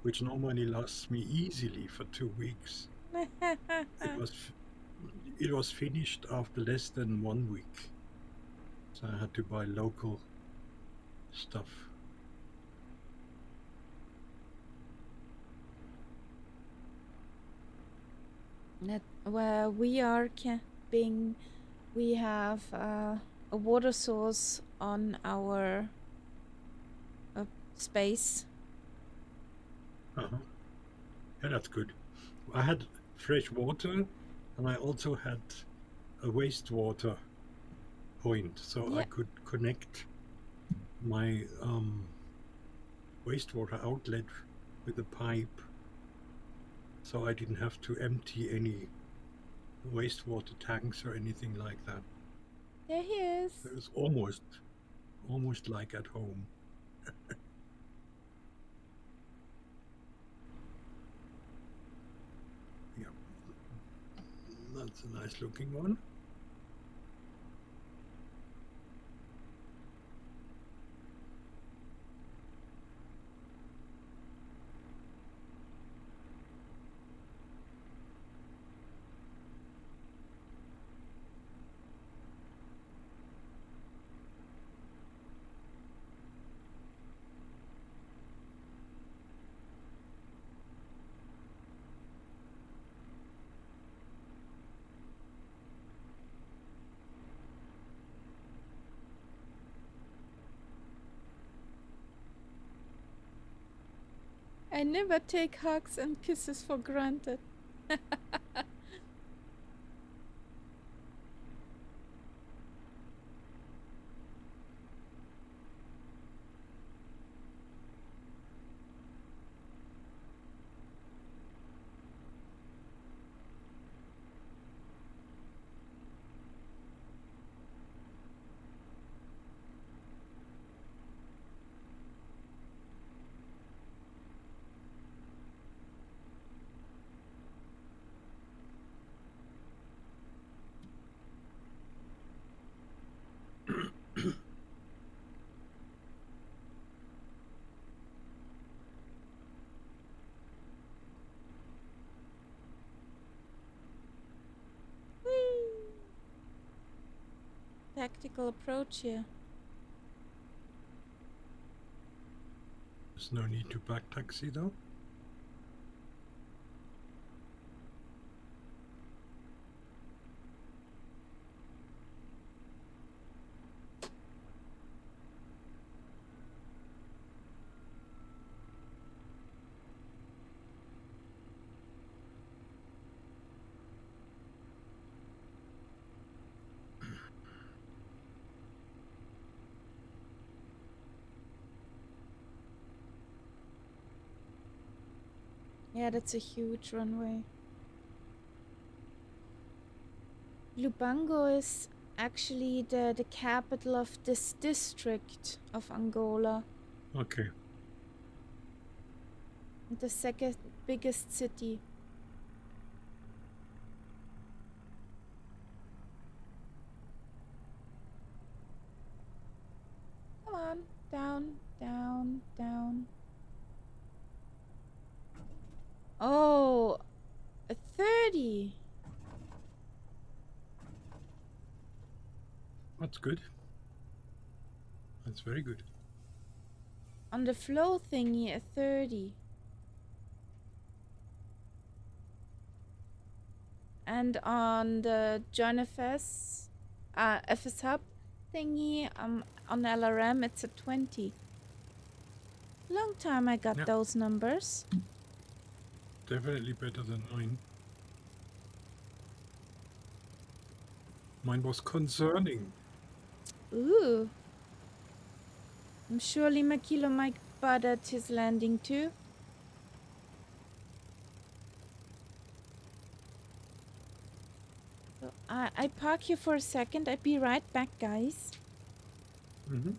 B: which normally lasts me easily for 2 weeks. It was finished after less than 1 week. So I had to buy local stuff.
A: Where we are camping, we have a water source on our space.
B: Uh-huh. Yeah, that's good. I had fresh water, and I also had a wastewater point, so I could connect my wastewater outlet with a pipe, so I didn't have to empty any wastewater tanks or anything like that.
A: There he is.
B: It was almost like at home. Yeah, that's a nice looking one.
A: I never take hugs and kisses for granted. Whee! Tactical approach here.
B: There's no need to back taxi though.
A: Yeah, that's a huge runway. Lubango is actually the capital of this district of Angola.
B: Okay.
A: The second biggest city. Come on, down, down, down. Oh, a 30.
B: That's good. That's very good.
A: On the flow thingy, a 30. And on the Join FS Hub thingy, on LRM, it's a 20. Long time I got
B: Yeah.
A: those numbers.
B: Definitely better than mine. Mine was concerning.
A: Ooh. I'm sure Lima Kilo Mike buttered his landing too. So I park here for a second. I'll be right back, guys.
B: Mm-hmm.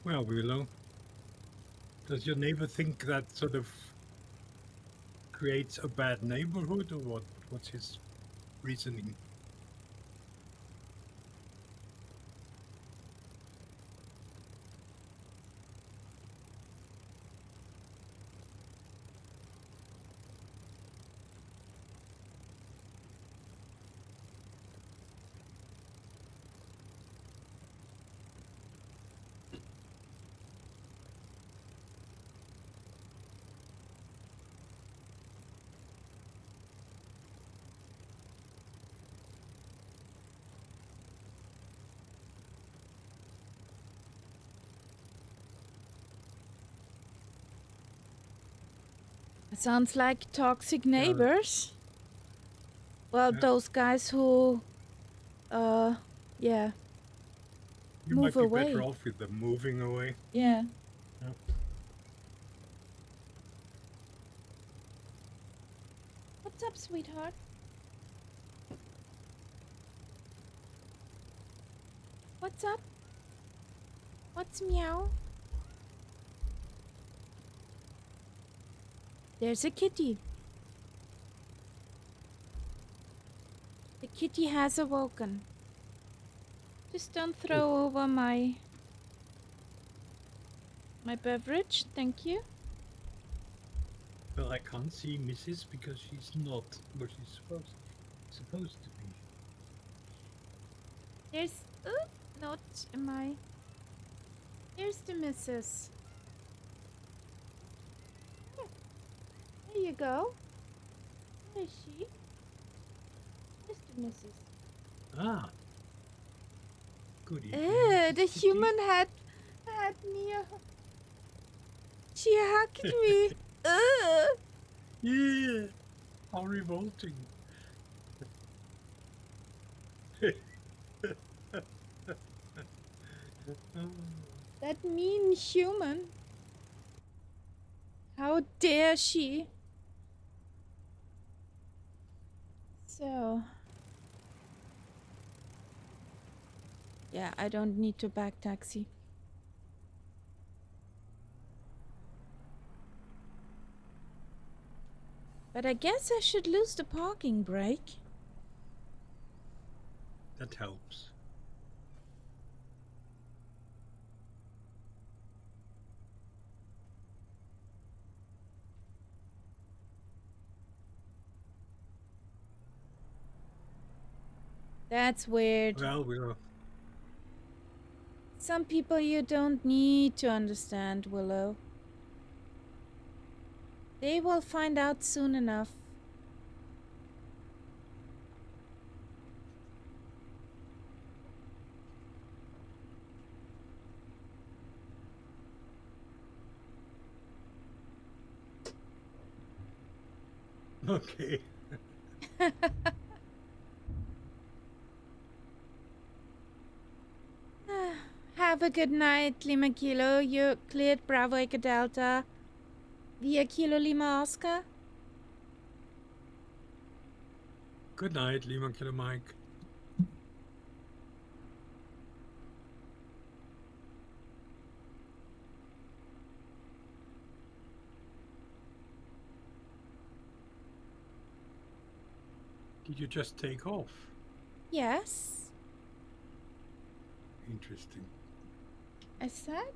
B: Well, Willow, does your neighbor think that sort of creates a bad neighborhood, or what? What's his reasoning?
A: Sounds like toxic
B: Yeah,
A: neighbors. Well,
B: yeah.
A: those guys who, yeah,
B: You
A: move
B: might be better
A: away.
B: off with them moving away.
A: Yeah.
B: Yeah.
A: What's up, sweetheart? What's up? What's meow? There's a kitty. The kitty has awoken. Just don't throw over my beverage, thank you.
B: Well, I can't see Mrs. because she's not where she's supposed to be.
A: There's not my. Here's the missus. There you go. Where is she? Where's the missus?
B: Ah, good evening,
A: The
B: Mrs. Kitty.
A: human had me. She hugged me.
B: Yeah, how revolting.
A: That mean human. How dare she? So. Yeah, I don't need to back taxi. But I guess I should lose the parking brake.
B: That helps.
A: That's weird.
B: Well, we're
A: Some people you don't need to understand, Willow. They will find out soon enough.
B: okay.
A: Have a good night, Lima Kilo. You cleared Bravo Echo Delta via Kilo Lima Oscar.
B: Good night, Lima Killer Mike. Did you just take off?
A: Yes,
B: Interesting.
A: I said.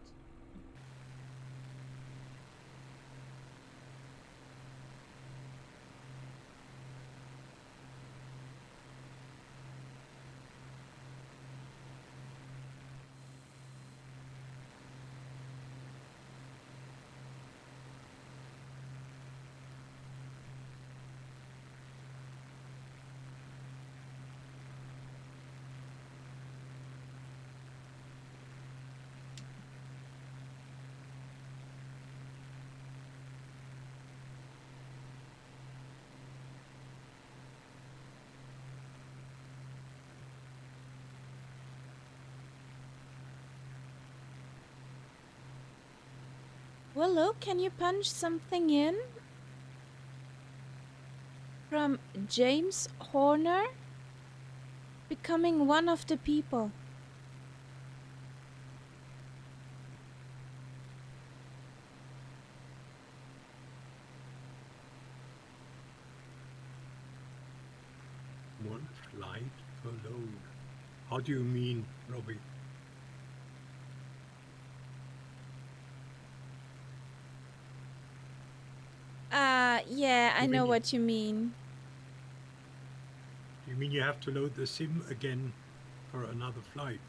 A: Willow, can you punch something in? From James Horner? Becoming one of the people.
B: One flight per load. How do you mean, Robbie?
A: Yeah, I
B: You
A: know
B: mean
A: what you mean.
B: you mean you have to load the sim again for another flight?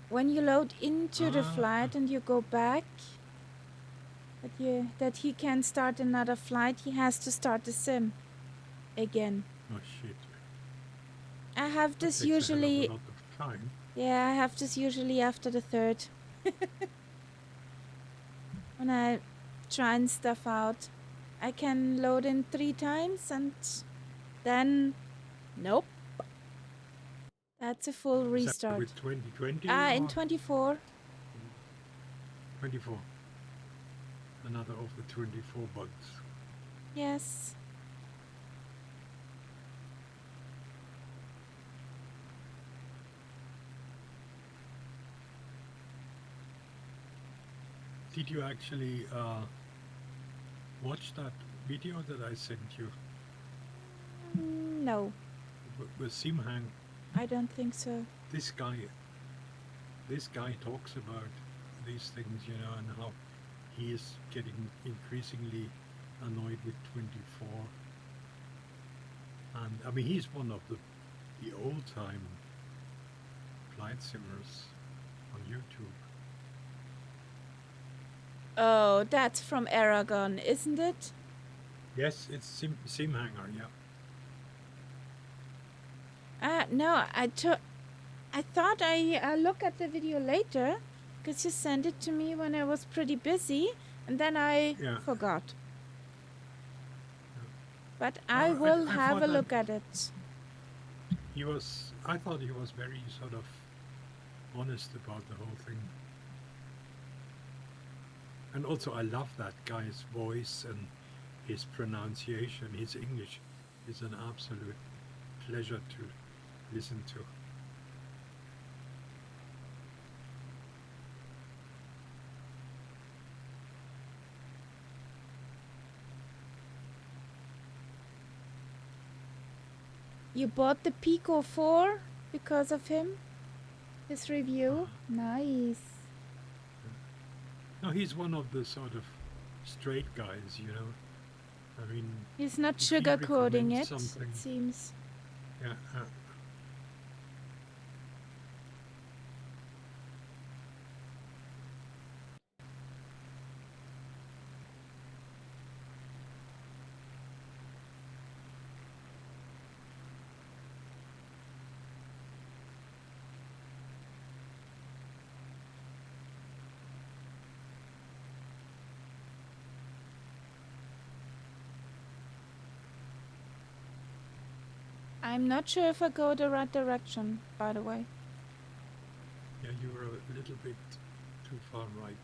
A: When you load into the flight and you go back, that he can start another flight, he has to start the sim again.
B: Oh shit.
A: I have
B: That
A: this
B: takes
A: usually.
B: a lot of time.
A: Yeah, I have this usually after the third. When I trying stuff out, I can load in 3 times and then nope. That's a full
B: Is that
A: restart.
B: with 2020?
A: In 24.
B: 24. Another of the 24 bugs.
A: Yes.
B: Did you actually watch that video that I sent you
A: No,
B: with Simhang?
A: I don't think so.
B: This guy talks about these things, you know, and how he is getting increasingly annoyed with 24. And I mean, he's one of the old-time flight simmers on YouTube.
A: Oh, that's from Aragon, isn't it?
B: Yes, it's Simhanger, yeah.
A: No, I thought I look at the video later, because you sent it to me when I was pretty busy, and then I forgot. But I will have a look at it.
B: I thought he was very sort of honest about the whole thing. And also I love that guy's voice and his pronunciation. His English is an absolute pleasure to listen to.
A: You bought the Pico 4 because of him? His review? Nice.
B: No, he's one of the sort of straight guys, you know. I mean,
A: He's not
B: if he
A: sugarcoating
B: recommends
A: it,
B: something,
A: it seems.
B: yeah,
A: I'm not sure if I go the right direction, by the way.
B: yeah, you were a little bit too far right.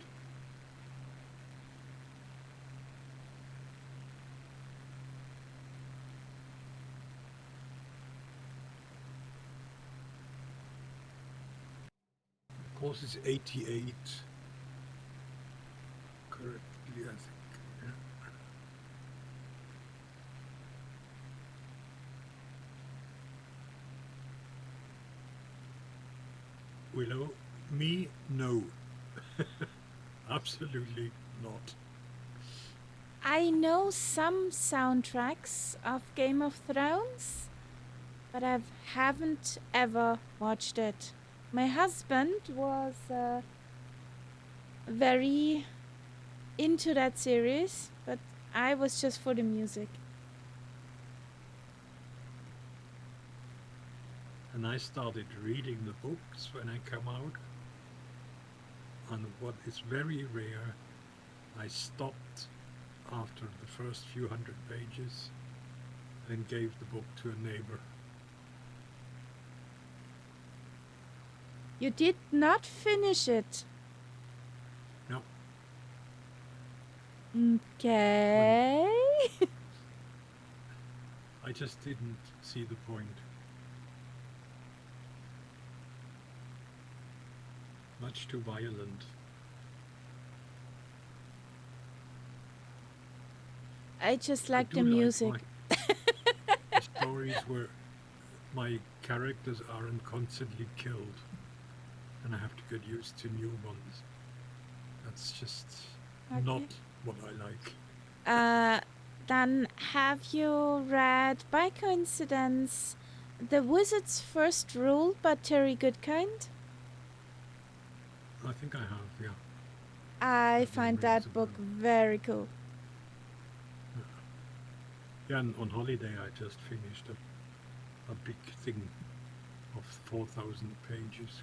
B: Course is 88 correctly, I think. Yeah. Willow, me, no. Absolutely not.
A: I know some soundtracks of Game of Thrones, but I haven't ever watched it. My husband was very into that series, but I was just for the music.
B: And I started reading the books when I come out. And what is very rare, I stopped after the first few hundred pages and gave the book to a neighbor.
A: You did not finish it.
B: No.
A: Okay.
B: I just didn't see the point. Much too violent.
A: I just like the
B: do
A: music.
B: the stories where my characters aren't constantly killed and I have to get used to new ones. That's just not what I like.
A: Then have you read, by coincidence, The Wizard's First Rule by Terry Goodkind?
B: I think I have, yeah.
A: I find that book very cool.
B: Yeah, and on holiday I just finished a big thing of 4,000 pages.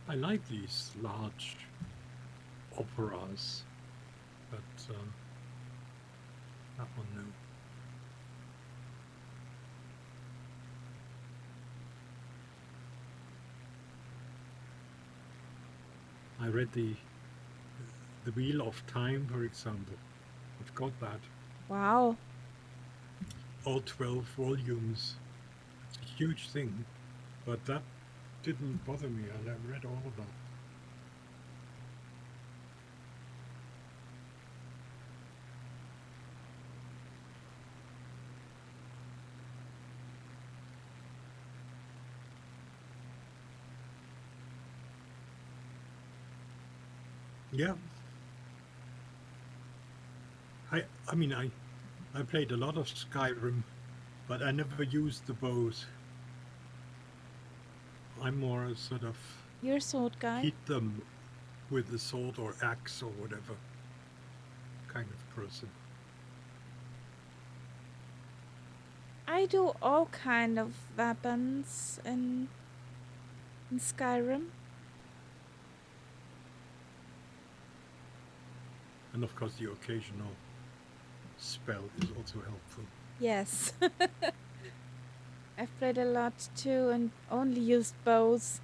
B: I like these large operas, but that one no. I read the Wheel of Time, for example. I've got that.
A: Wow.
B: All 12 volumes. It's a huge thing, but that didn't bother me. I read all of that. Yeah. I mean, I played a lot of Skyrim, but I never used the bows. I'm more a sort of...
A: You're a sword guy?
B: Hit them with the sword or axe or whatever kind of person.
A: I do all kind of weapons in Skyrim.
B: And of course the occasional spell is also helpful.
A: Yes. I've played a lot too and only used bows.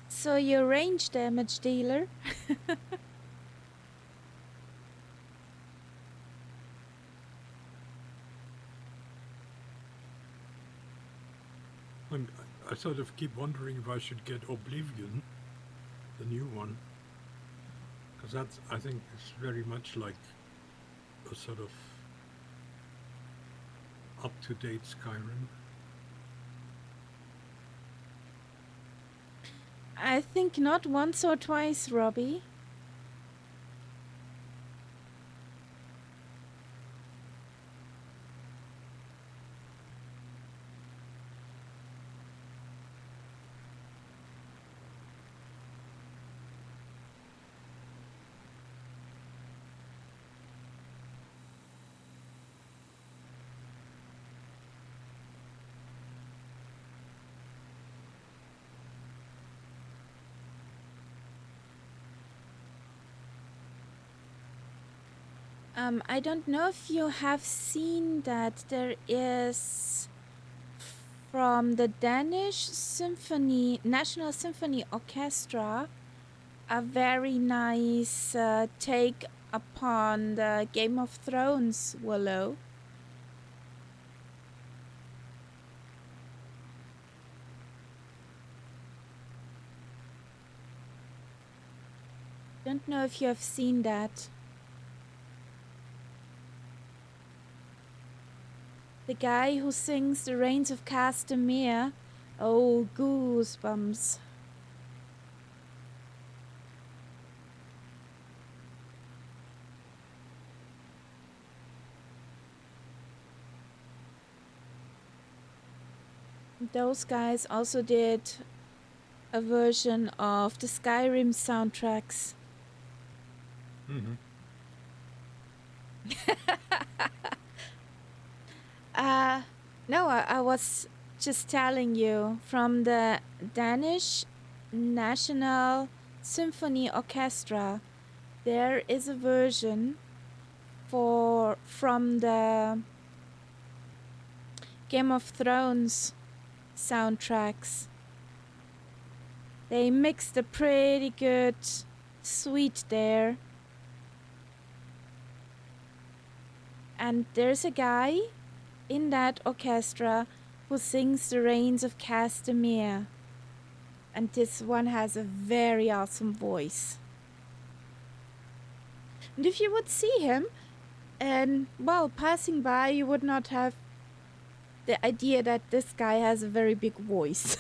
A: So you're a range damage dealer?
B: I sort of keep wondering if I should get Oblivion, the new one, because that's, I think, it's very much like a sort of up-to-date Skyrim.
A: I think not once or twice, Robbie. I don't know if you have seen that there is from the Danish National Symphony Orchestra a very nice take upon the Game of Thrones Willow. Don't know if you have seen that. The guy who sings The Rains of Castamere. Oh, goosebumps. Those guys also did a version of the Skyrim soundtracks.
B: Mm-hmm.
A: No, I was just telling you from the Danish National Symphony Orchestra, there is a version from the Game of Thrones soundtracks. They mixed a pretty good suite there. And there's a guy in that orchestra who sings The Rains of Castamere. And this one has a very awesome voice. And if you would see him, and while passing by, you would not have the idea that this guy has a very big voice.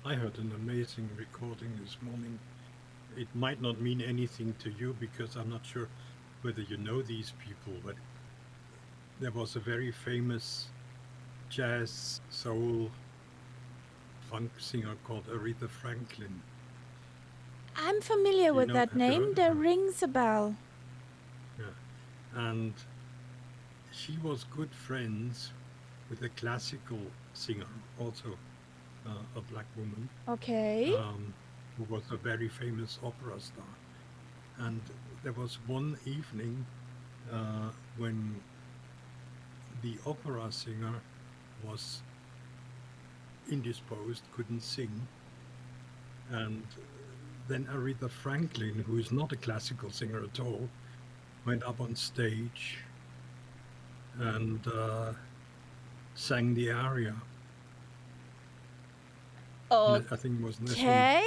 B: I heard an amazing recording this morning. It might not mean anything to you because I'm not sure whether you know these people, but there was a very famous jazz, soul, funk singer called Aretha Franklin.
A: I'm familiar with that name. That rings a bell.
B: Yeah, and she was good friends with a classical singer, also a black woman.
A: Okay.
B: Who was a very famous opera star. And there was one evening when the opera singer was indisposed, couldn't sing. And then Aretha Franklin, who is not a classical singer at all, went up on stage and sang the aria.
A: Okay.
B: I think it was
A: Okay.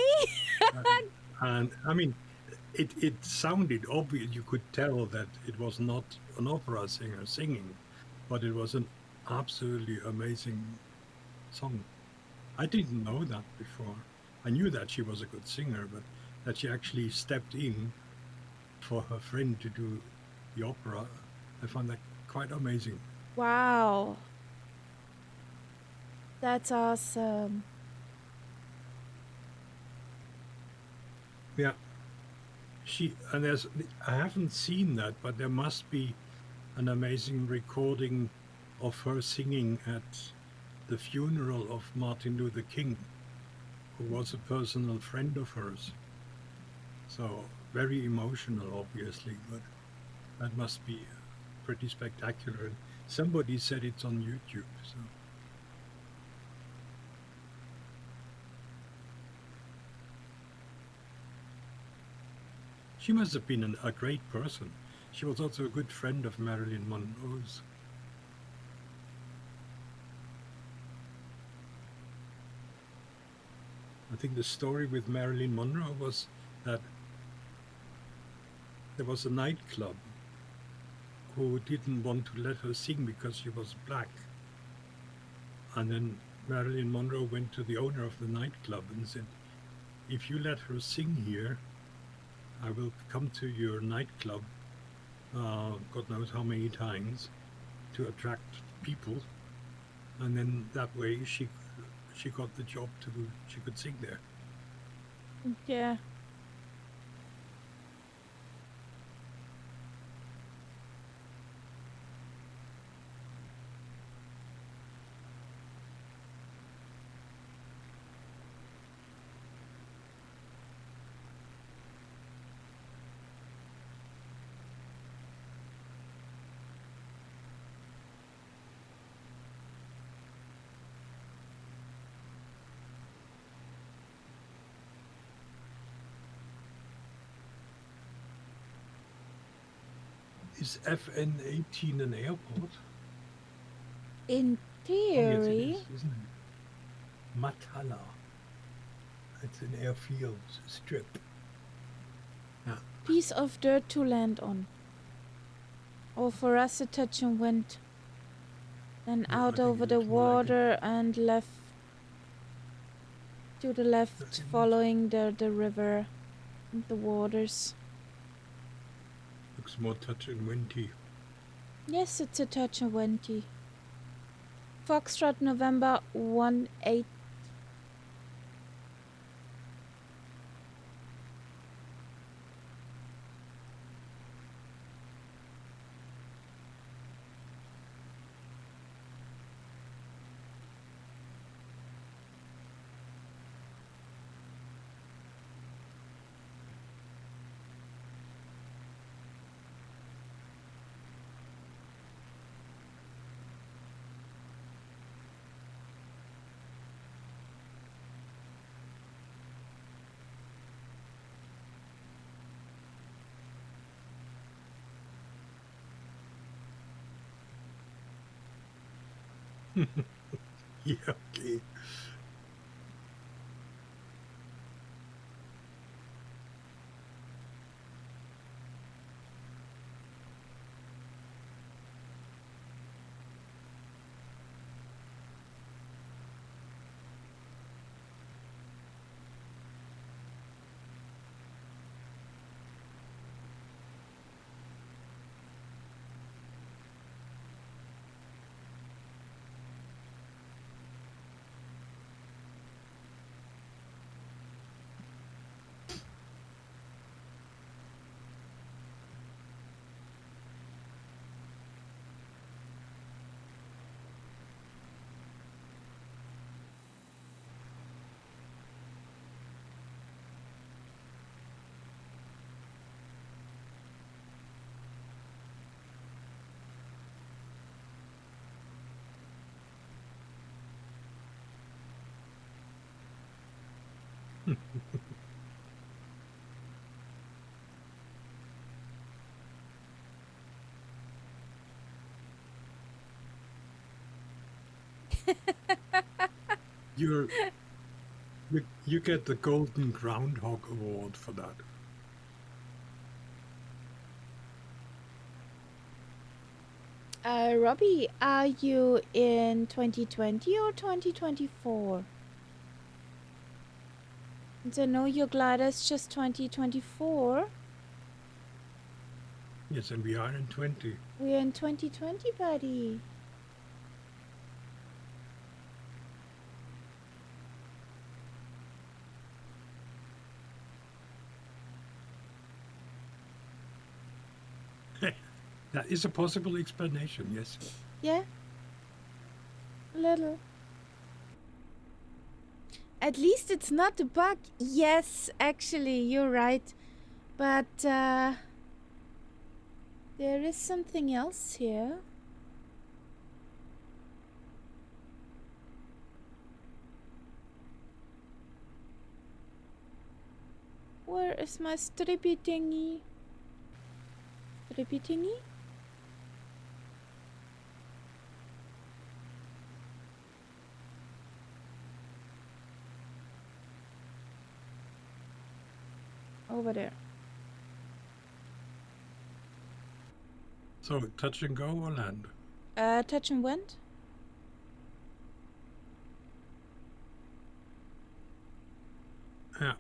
B: and I mean, it sounded obvious. You could tell that it was not an opera singer singing, but it was an absolutely amazing song. I didn't know that before. I knew that she was a good singer, but that she actually stepped in for her friend to do the opera, I found that quite amazing.
A: Wow. That's awesome.
B: Yeah. I haven't seen that, but there must be an amazing recording of her singing at the funeral of Martin Luther King, who was a personal friend of hers. So very emotional, obviously, but that must be pretty spectacular. And somebody said it's on YouTube. So she must have been a great person. She was also a good friend of Marilyn Monroe's. I think the story with Marilyn Monroe was that there was a nightclub who didn't want to let her sing because she was black. And then Marilyn Monroe went to the owner of the nightclub and said, if you let her sing here, I will come to your nightclub, God knows how many times, to attract people. And then that way she got the job she could sing there.
A: Yeah.
B: Is FN18 an airport?
A: In theory.
B: Oh, yes, it is, isn't it? Matala. It's an airfield strip. Yeah.
A: Piece of dirt to land on. Or for us a touch and went. Then
B: Yeah,
A: out over the water and left to the left, following the river and the waters.
B: Looks more touch and windy.
A: Yes, it's a touch and windy. Foxtrot November 18.
B: Yeah, okay. You get the Golden Groundhog Award for that.
A: Robbie, are you in 2020 or 2024? I know your glider's just 2024.
B: Yes, and we are in 20.
A: We're in 2020, buddy.
B: That is a possible explanation, yes.
A: Yeah. A little. At least it's not a bug. Yes, actually, you're right. But There is something else here. Where is my strippy thingy? Strippy thingy? Over there.
B: So, touch and go or land?
A: Touch and went?
B: Yeah.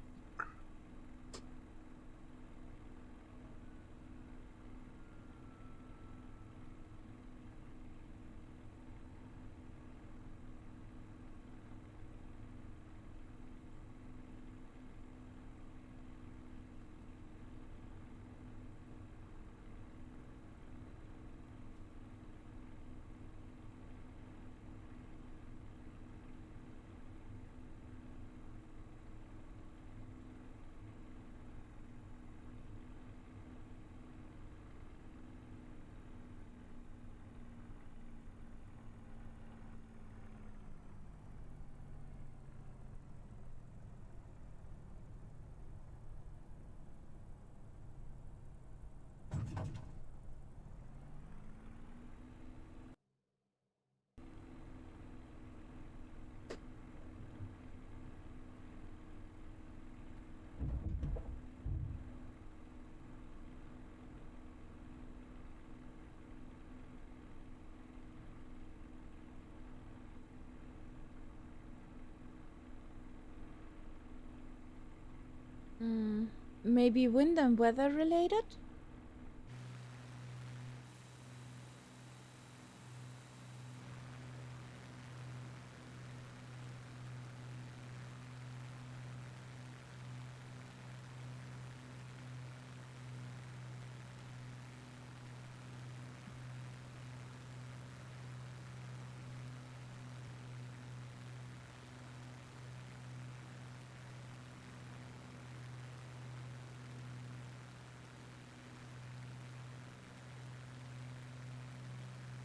A: Maybe wind and weather related?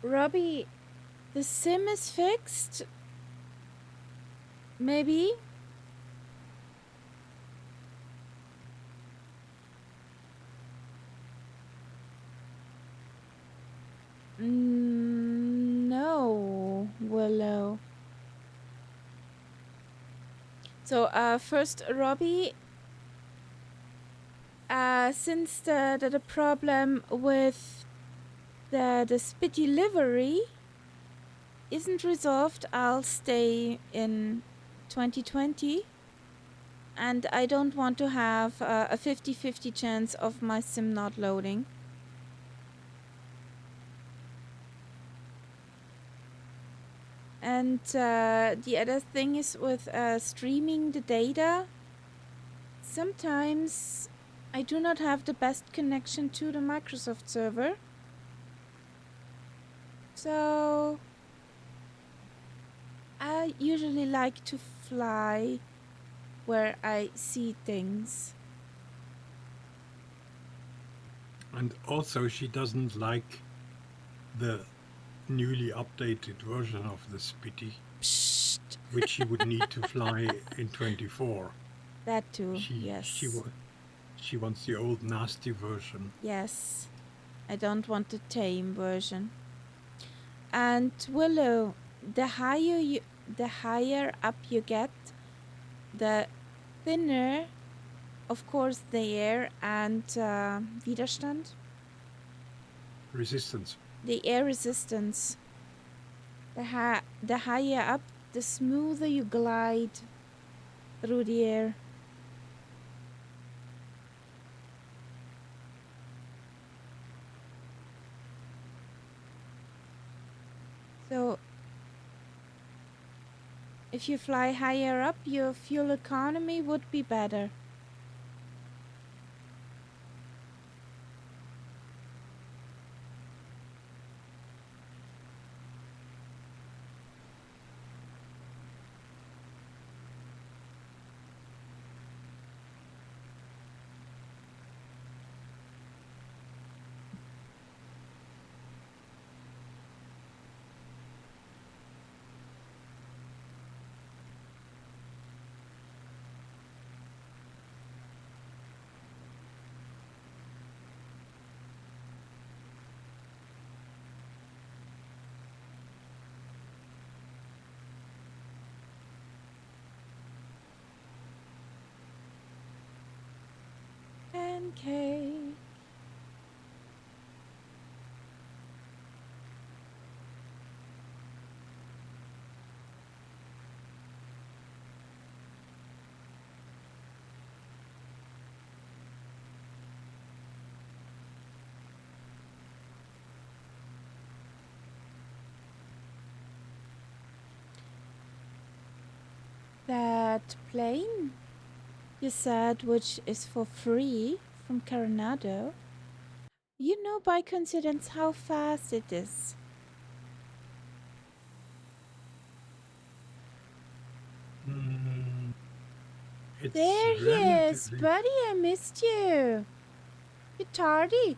A: Robbie, the sim is fixed? Maybe? No, Willow. So, first, Robbie, since the problem with the spit delivery isn't resolved, I'll stay in 2020. And I don't want to have a 50-50 chance of my sim not loading. And the other thing is with streaming the data, sometimes I do not have the best connection to the Microsoft server. So I usually like to fly where I see things.
B: And also, she doesn't like the newly updated version of the Spitty,
A: Psst.
B: which she would need to fly in 24.
A: That too, yes.
B: She wants the old nasty version.
A: Yes, I don't want the tame version. And Willow, the higher up you get, the thinner, of course, the air and Widerstand.
B: Resistance.
A: The air resistance. The higher up, the smoother you glide through the air. So, if you fly higher up, your fuel economy would be better. pancake. That plane you said, which is for free from Coronado, you know by coincidence how fast it is.
B: It's
A: There he is,
B: relatively.
A: buddy, I missed you. You're tardy.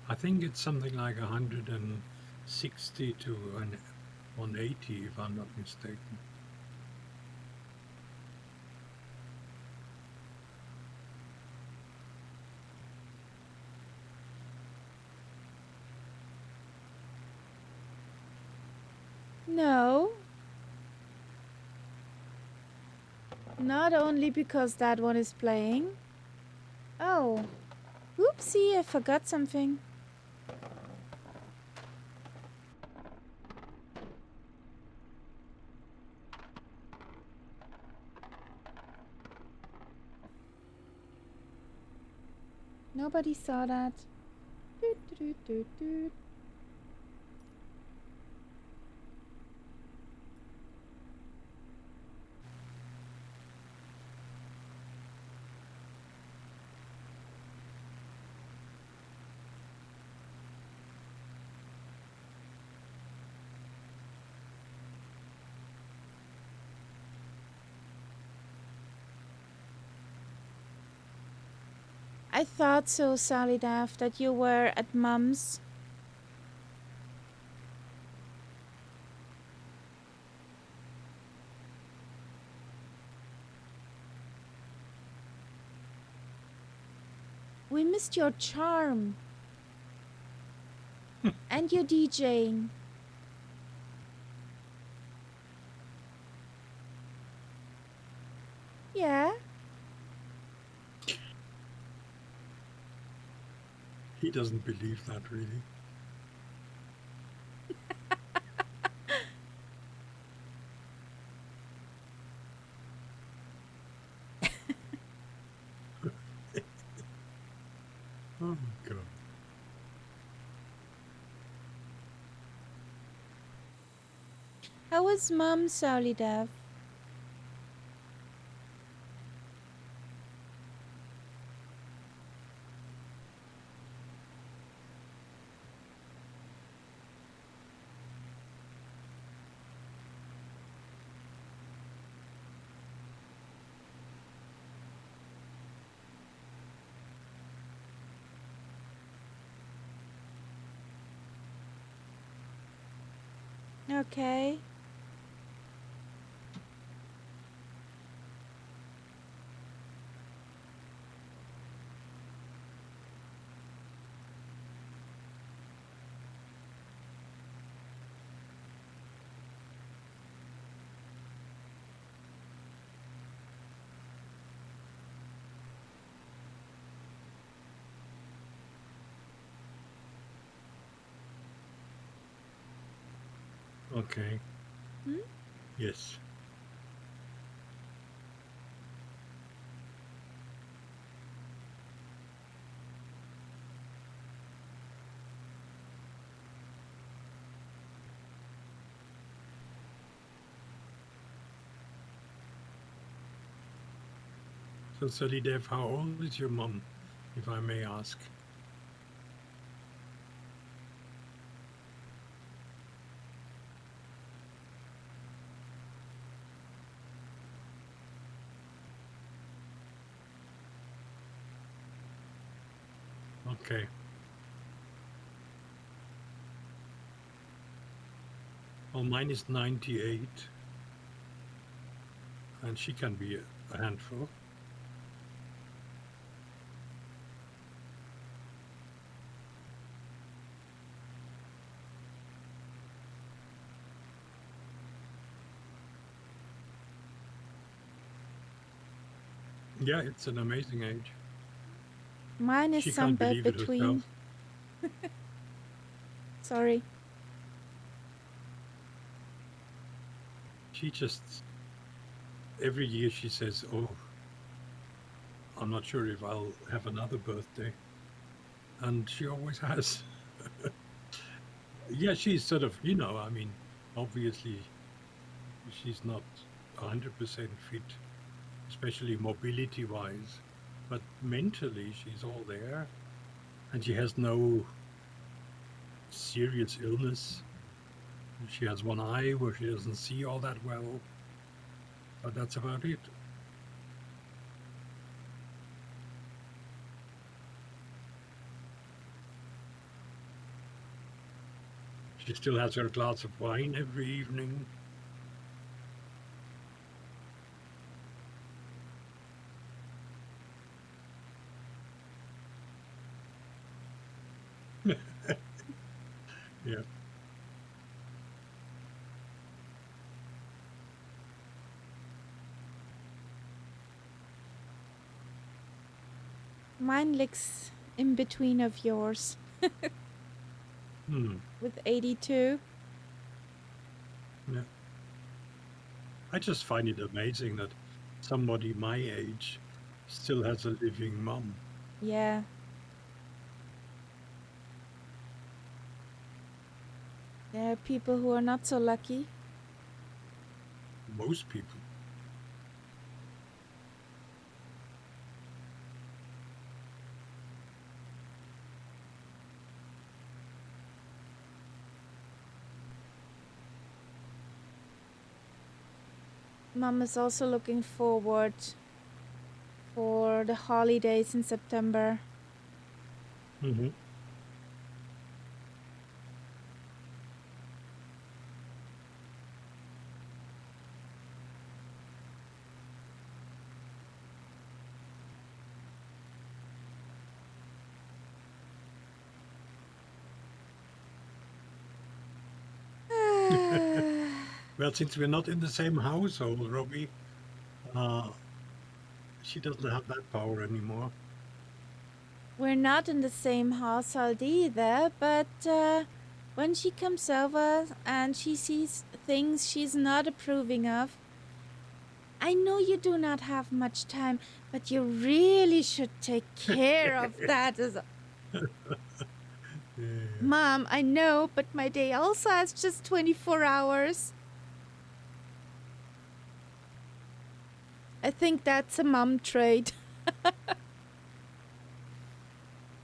B: I think it's something like 160 to 180, if I'm not mistaken.
A: No. Not only because that one is playing. Oh. Oopsie, I forgot something. Nobody saw that. Doot, doot, doot, doot. I thought so, Sally Daff, that you were at Mum's. We missed your charm. And your DJing. Yeah.
B: He doesn't believe that, really. Oh my God.
A: How was Mum, Sally Daff? Okay.
B: Okay.
A: Hmm?
B: Yes. So, Sally Dev, how old is your mom, if I may ask? Okay. Well, mine is 98, and she can be a handful. Yeah, it's an amazing age.
A: Mine is
B: She can't
A: somewhere
B: believe it herself.
A: between. Sorry.
B: She just, every year she says, "Oh, I'm not sure if I'll have another birthday." And she always has. Yeah, she's sort of, I mean, obviously she's not 100% fit, especially mobility wise, but mentally she's all there, and she has no serious illness. She has one eye where she doesn't see all that well, but that's about it. She still has her glass of wine every evening. Yeah.
A: Mine licks in between of yours
B: Hmm.
A: with 82.
B: Yeah. I just find it amazing that somebody my age still has a living mum.
A: Yeah. There are people who are not so lucky.
B: Most people.
A: Mom is also looking forward for the holidays in September.
B: Mm-hmm. Well, since we're not in the same household, Robbie, uh, she doesn't have that power anymore.
A: We're not in the same household either, but when she comes over and she sees things she's not approving of, I know you do not have much time, but you really should take care of that.
B: Yeah.
A: Mom, I know, but my day also has just 24 hours. I think that's a mom trait.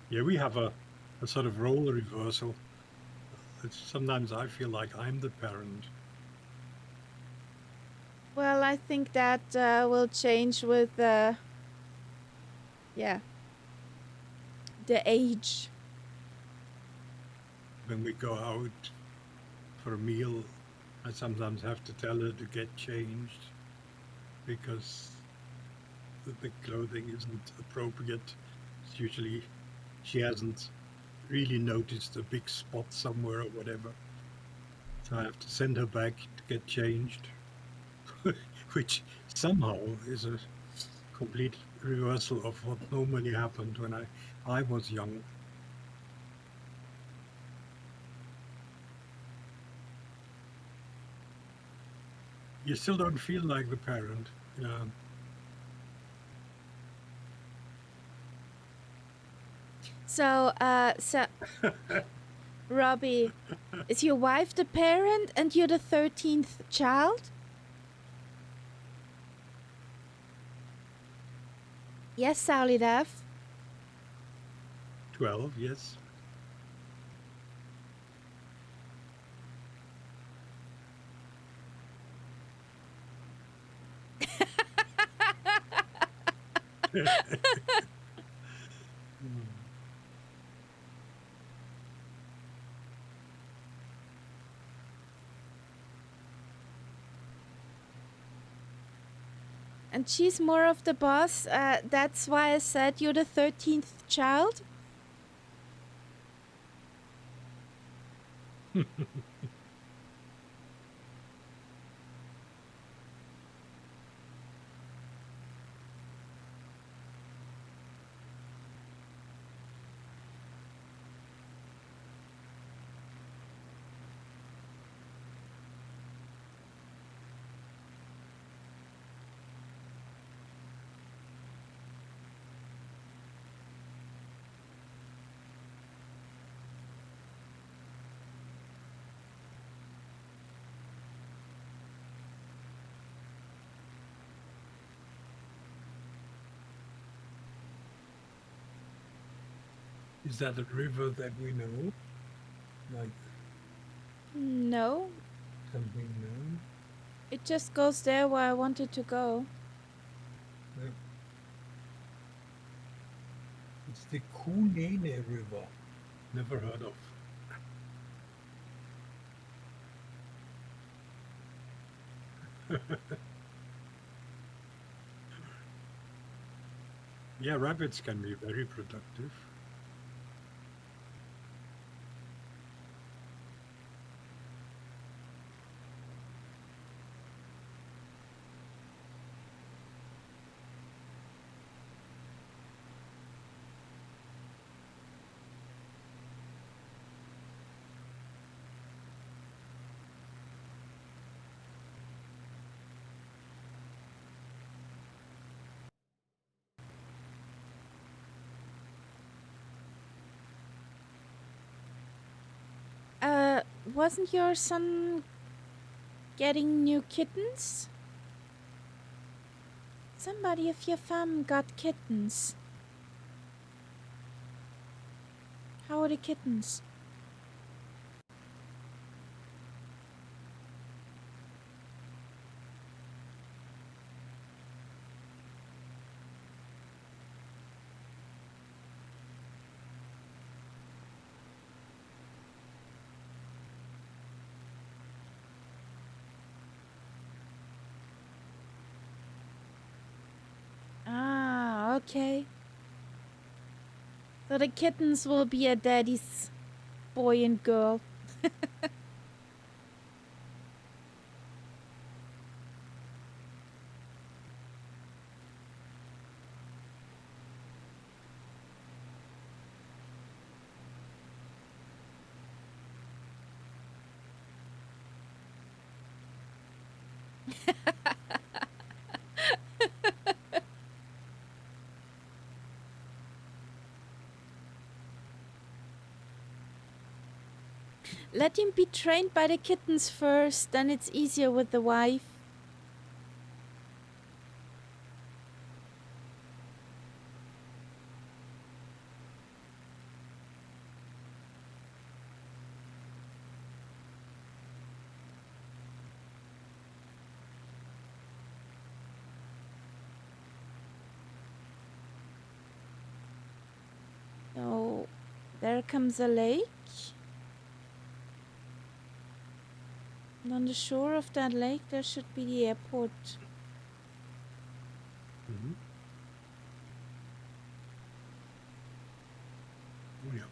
B: Yeah, we have a sort of role reversal. Sometimes I feel like I'm the parent.
A: Well, I think that will change with, yeah, the age.
B: When we go out for a meal, I sometimes have to tell her to get changed because the clothing isn't appropriate. It's usually she hasn't really noticed a big spot somewhere or whatever. So I have to send her back to get changed, which somehow is a complete reversal of what normally happened when I was young. You still don't feel like the parent. Yeah.
A: So, Robbie, is your wife the parent and you're the 13th child? Yes, Sally Duff.
B: 12, yes. Mm.
A: And she's more of the boss. That's why I said you're the 13th child.
B: Is that a river that we know? Like
A: No,
B: something known?
A: it just goes there where I wanted to go.
B: Yeah. It's the Kunene River. Never heard of. Yeah, rabbits can be very productive.
A: Wasn't your son getting new kittens? Somebody of your fam got kittens. How are the kittens? Ah, okay. So the kittens will be a daddy's boy and girl. Let him be trained by the kittens first, then it's easier with the wife. So, there comes a lake. And on the shore of that lake, there should be the airport.
B: Mm-hmm. Oh, yeah.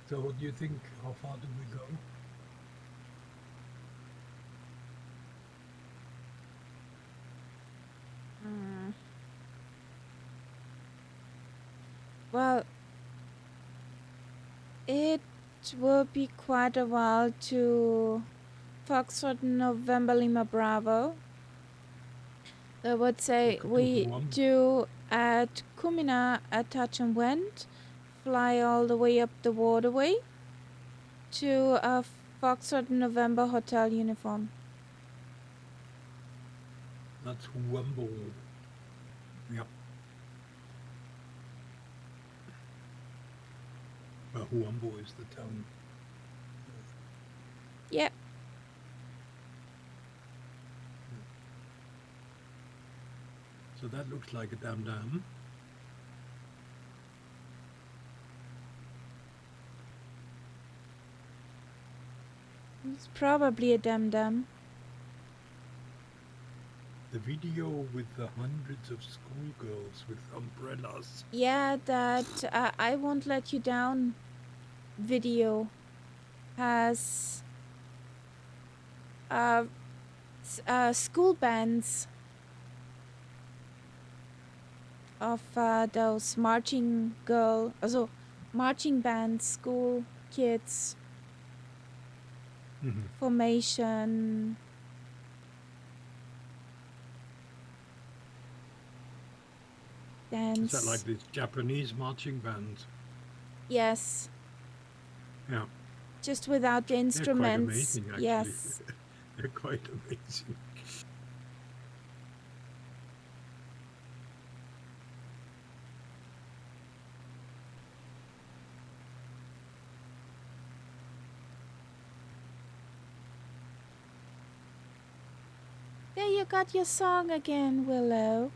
B: So what do you think? How far do we go?
A: Well, it will be quite a while to Foxtrot November Lima Bravo. I would say
B: Could
A: we
B: Huambo.
A: do at Kumina a touch and went, fly all the way up the waterway to a Foxtrot November hotel uniform.
B: That's Huambo. Yeah. Well, Huambo is the town.
A: Yeah.
B: So that looks like a dam.
A: It's probably a dum-dum.
B: The video with the hundreds of schoolgirls with umbrellas.
A: Yeah, that I Won't Let You Down video has school bands of those marching bands, school kids, formation. Dance.
B: Is that like these Japanese marching bands?
A: Yes.
B: Yeah.
A: Just without the instruments.
B: They're quite amazing, actually.
A: Yes.
B: They're quite amazing.
A: There you got your song again, Willow.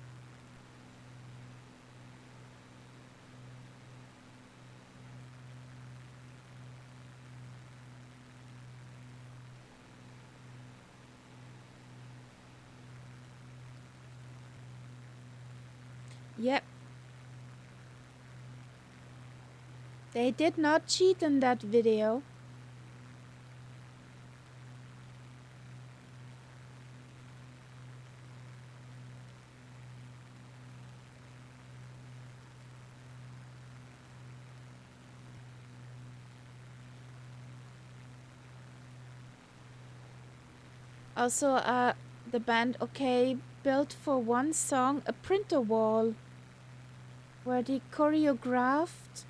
A: Yep. They did not cheat in that video. Also, the band OK built for one song a printer wall where they choreographed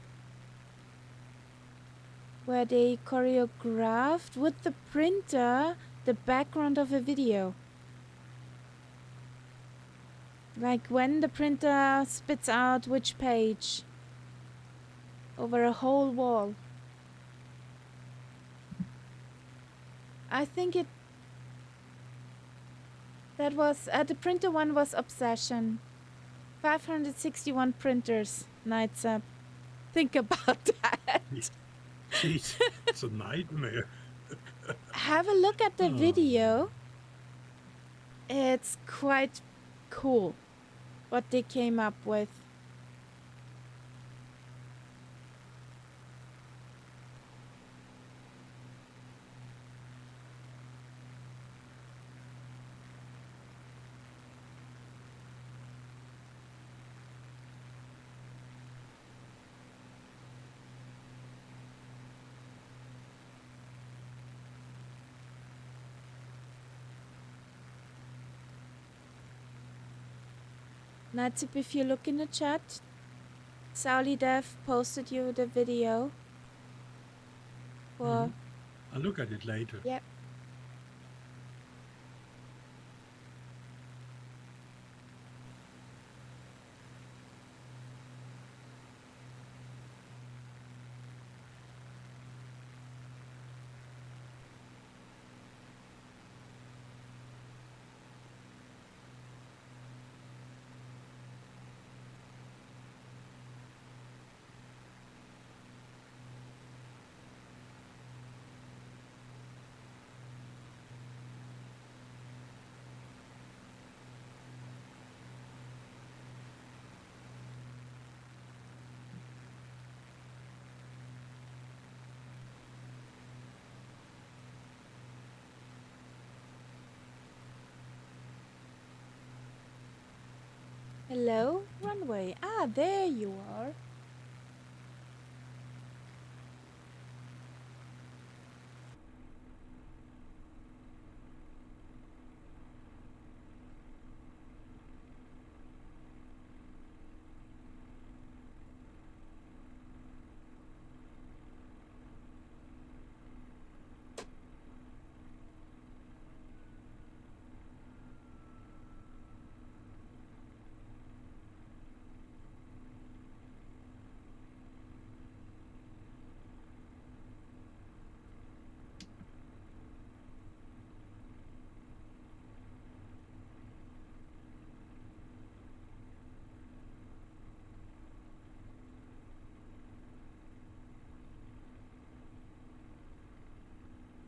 A: with the printer the background of a video. Like when the printer spits out which page over a whole wall. I think that was the printer one was Obsession. 561 printers, nights up. Think about that.
B: Jeez, it's a nightmare.
A: Have a look at the video. It's quite cool what they came up with. Natsip, if you look in the chat, Sauli Dev posted you the video. For
B: I'll look at it later.
A: Yep. Hello, runway. Ah, there you are.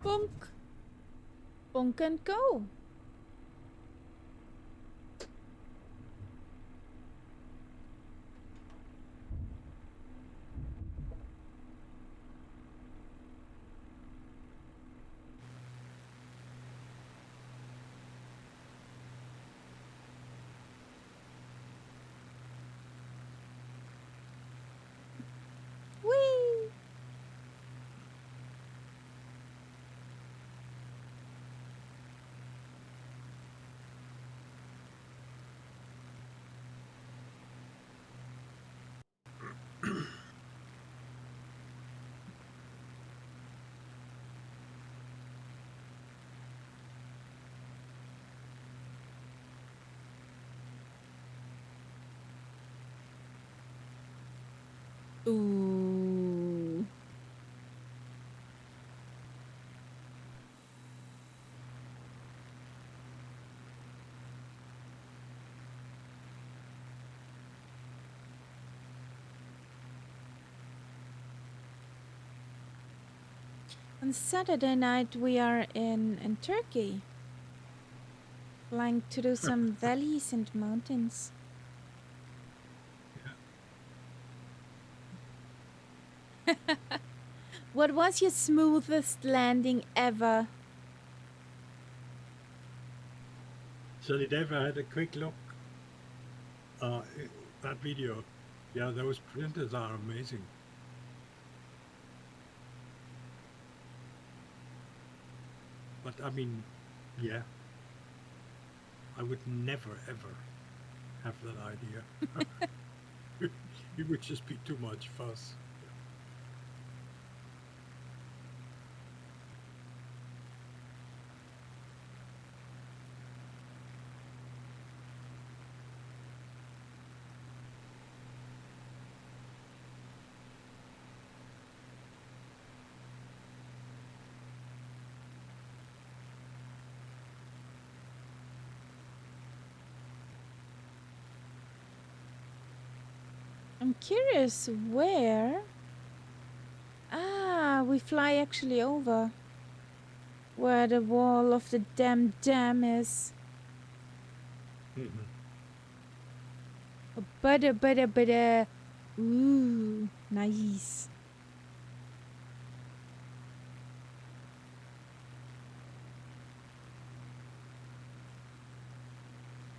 A: Bunk. Bonk and go. Whee! Ooh. On Saturday night we are in Turkey. Flying to do some valleys and mountains. What was your smoothest landing ever?
B: So did ever had a quick look? That video. Yeah, those printers are amazing. But I mean, yeah. I would never ever have that idea. It would just be too much fuss.
A: I'm curious where. Ah, we fly actually over where the wall of the dam is. Butter. Ooh, nice.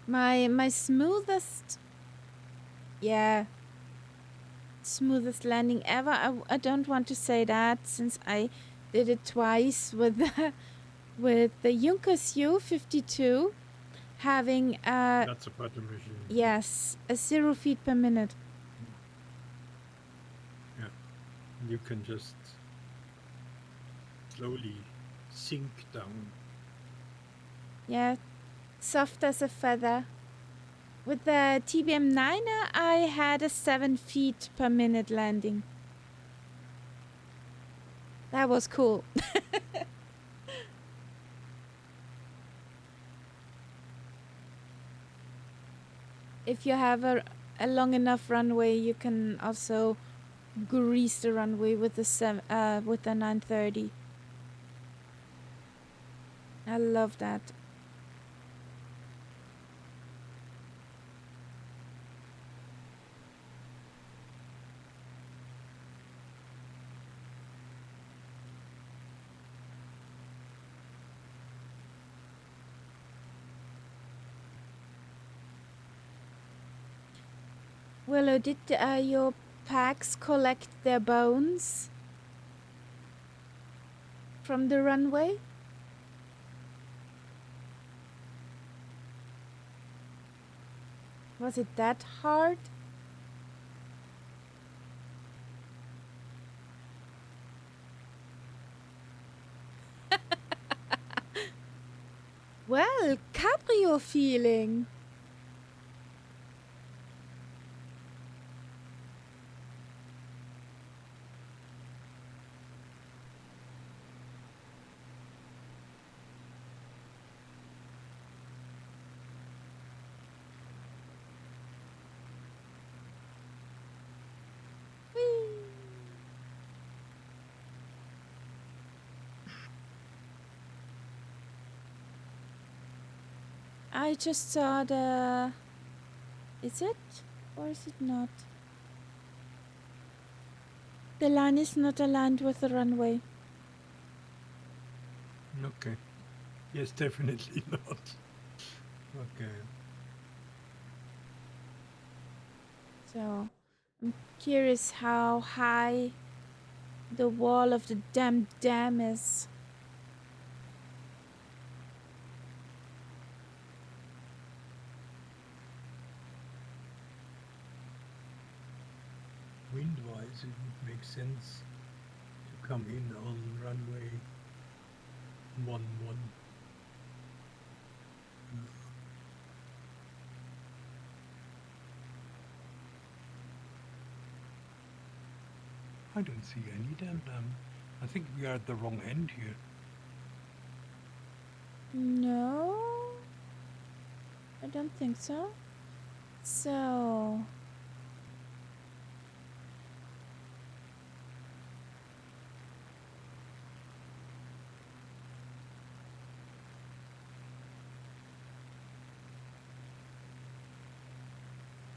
A: My smoothest, yeah, smoothest landing ever. I don't want to say that since I did it twice with the Junkers U-52 having
B: That's a butter machine.
A: yes, a 0 feet per minute.
B: Yeah, you can just slowly sink down.
A: Yeah, soft as a feather. With the TBM9er, I had a 7 feet per minute landing. That was cool. If you have a long enough runway, you can also grease the runway with the 930. I love that. Willow, did your packs collect their bones from the runway? Was it that hard? Well, cabrio feeling. I just saw the... Is it? Or is it not? The line is not aligned with the runway.
B: Okay. Yes, definitely not. Okay.
A: So, I'm curious how high the wall of the damn dam is.
B: Wind-wise, it would make sense to come in on runway 11. I don't see any dam. I think we are at the wrong end here.
A: No, I don't think so. So,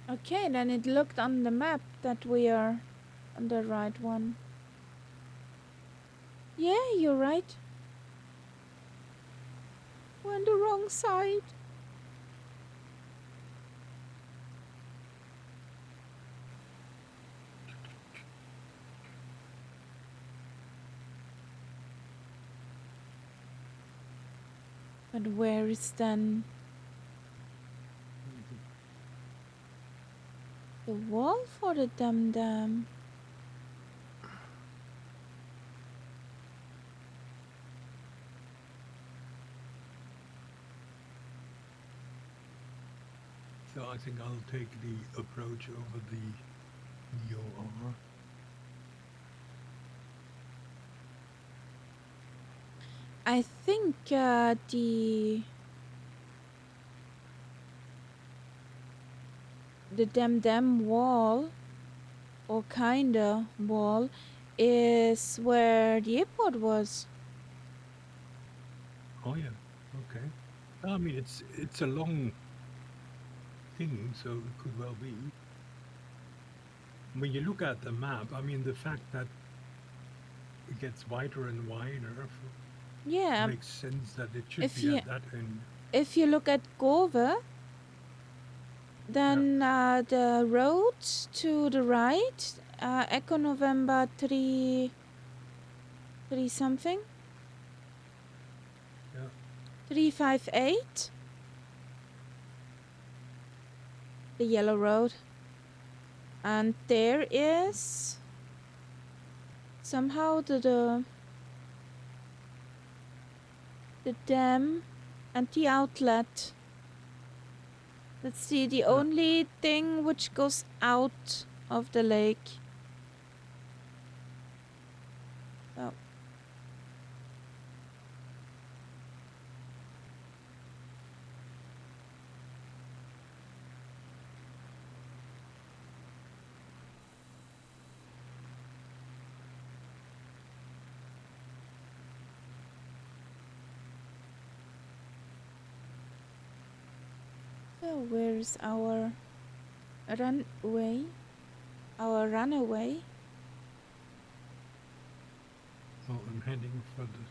A: okay, then it looked on the map that we are on the right one. Yeah, you're right. We're on the wrong side. But where is then the wall for the dam?
B: So I think I'll take the approach over the EOR.
A: I think the dam wall, or kinda wall, is where the airport was.
B: Oh yeah, okay. I mean, it's a long thing, so it could well be. When you look at the map, I mean, the fact that it gets wider and wider
A: Yeah,
B: makes sense that it should
A: if
B: be
A: you
B: at that end.
A: if you look at Gove, then the road to the right, Echo November 3 something,
B: Yeah.
A: 358, the yellow road, and there is somehow the dam and the outlet. Let's see, the only thing which goes out of the lake. Oh. So where's our runway? Our runaway?
B: Oh, I'm heading for the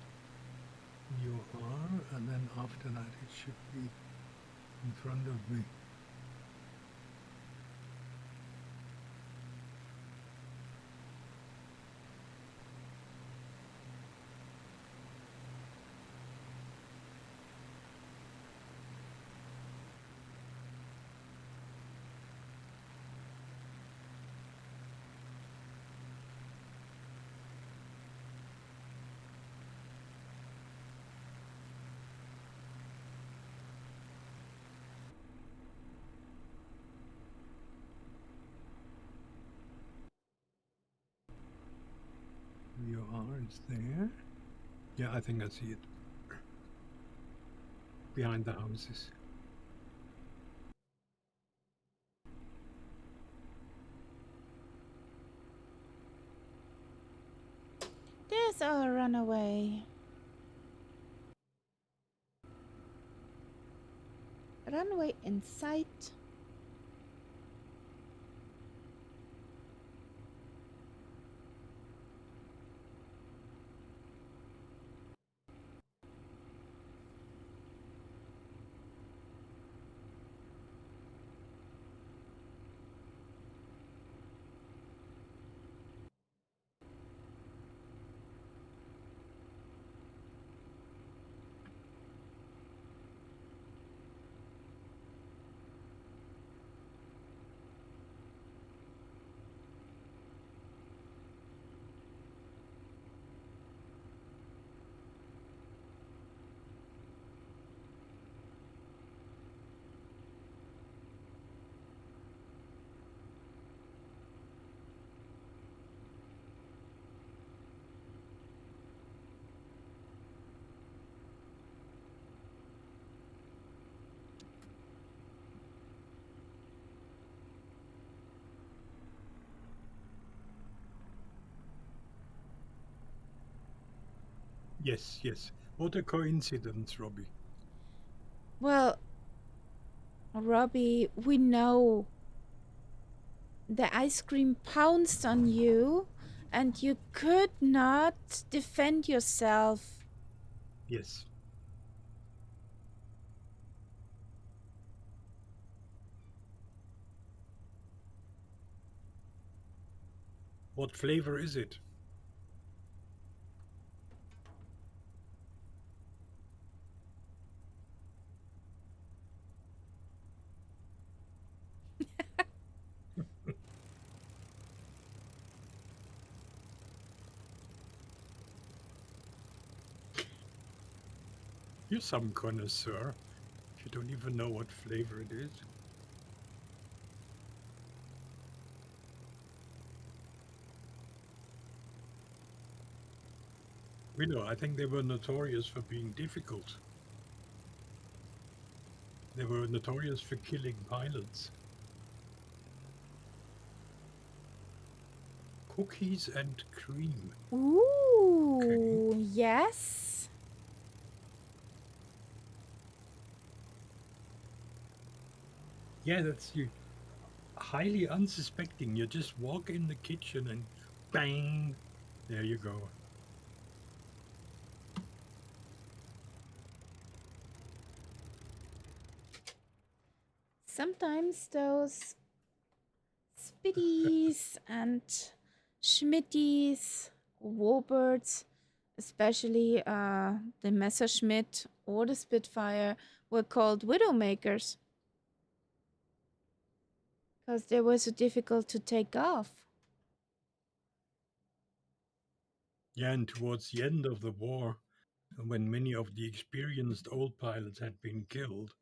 B: UR, and then after that it should be in front of me. UR is there. Yeah, I think I see it. Behind the houses.
A: There's our runaway. Runway in sight.
B: Yes, yes. What a coincidence, Robbie.
A: Well, Robbie, we know the ice cream pounced on you and you could not defend yourself.
B: Yes. What flavor is it? You're some connoisseur. You don't even know what flavor it is. We know, I think they were notorious for being difficult. They were notorious for killing pilots. Cookies and cream.
A: Ooh,
B: Okay.
A: yes.
B: Yeah, that's you. Highly unsuspecting. You just walk in the kitchen and bang, there you go.
A: Sometimes those Spitties and Schmitties, Warbirds, especially the Messerschmitt or the Spitfire, were called Widowmakers because they were so difficult to take off.
B: Yeah, and towards the end of the war, when many of the experienced old pilots had been killed,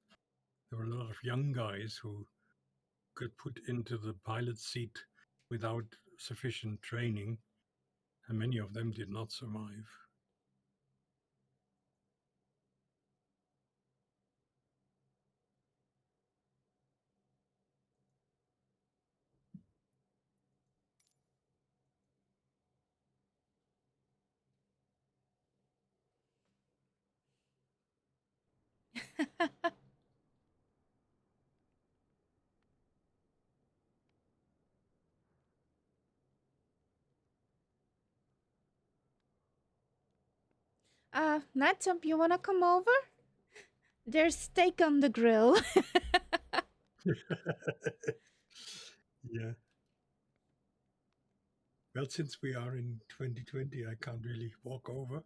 B: there were a lot of young guys who got put into the pilot seat without sufficient training, and many of them did not survive.
A: Nightsup, you wanna come over? There's steak on the grill.
B: Yeah. Well, since we are in 2020, I can't really walk over.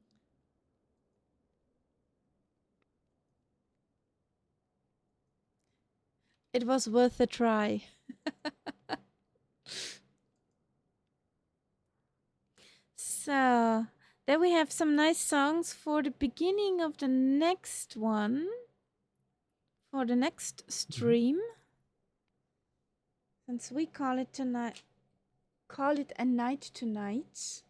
A: It was worth a try. So, then we have some nice songs for the beginning of the next one, for the next stream. Since we call it tonight, call it a night tonight.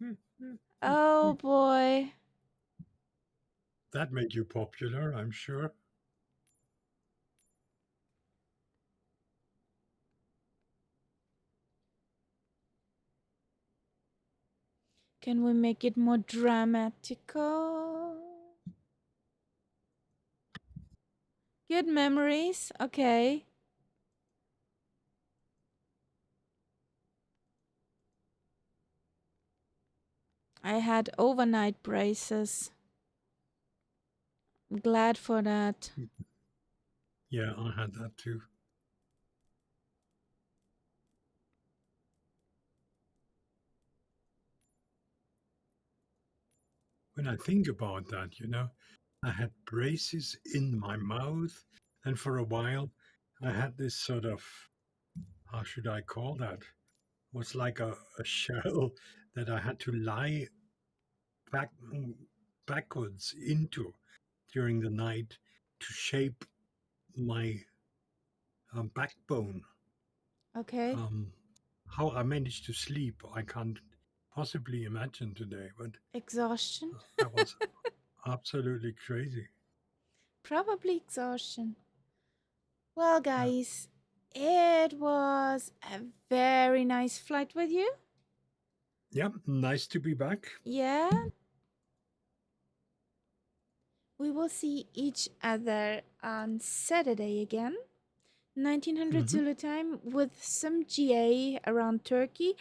B: Mm-hmm.
A: Oh boy.
B: That made you popular, I'm sure.
A: Can we make it more dramatical? Good memories. Okay. I had overnight braces. I'm glad for that.
B: Yeah, I had that too. When I think about that, I had braces in my mouth, and for a while, I had this sort of, how should I call that? Was like a shell that I had to lie back backwards into during the night to shape my backbone.
A: Okay.
B: Um, how I managed to sleep, I can't possibly imagine today, but
A: Exhaustion.
B: that was absolutely crazy.
A: Probably exhaustion. Well,
B: Yeah,
A: guys, it was a very nice flight with you.
B: yeah, nice to be back.
A: Yeah. We will see each other on Saturday again. 1900
B: Hmm.
A: Zulu time with some GA around Turkey.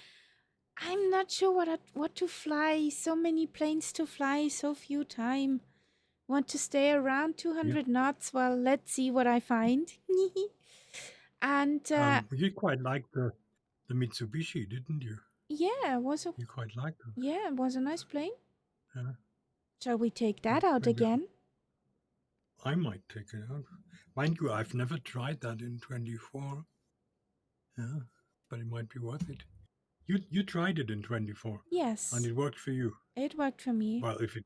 A: I'm not sure what to fly. So many planes to fly, so few time. Want to stay around
B: Yeah,
A: 200 knots? Well, let's see what I find. And
B: you quite liked the Mitsubishi, didn't you?
A: yeah,
B: You quite liked it.
A: it was a nice plane.
B: Yeah,
A: Shall we take that out
B: maybe
A: again?
B: I might take it out. Mind you, I've never tried that in 24. Yeah, but it might be worth it. You tried it in 24, and
A: Yes,
B: it worked for you.
A: it worked for me.
B: Well, if it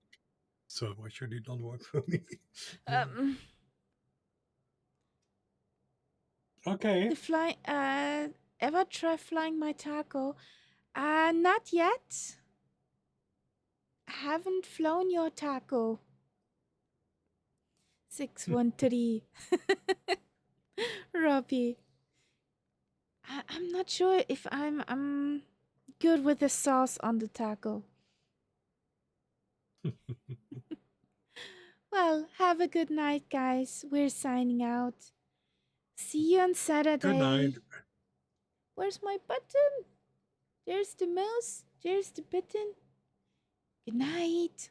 B: so, why should it not work for me? Yeah.
A: Um,
B: Okay.
A: the fly. Ever try flying my taco? Not yet. Haven't flown your taco. 613. Robbie. I'm not sure if I'm good with the sauce on the taco. Well, have a good night, guys. We're signing out. See you on
B: Good night.
A: Saturday. Where's my button? There's the mouse. There's the button. Good night.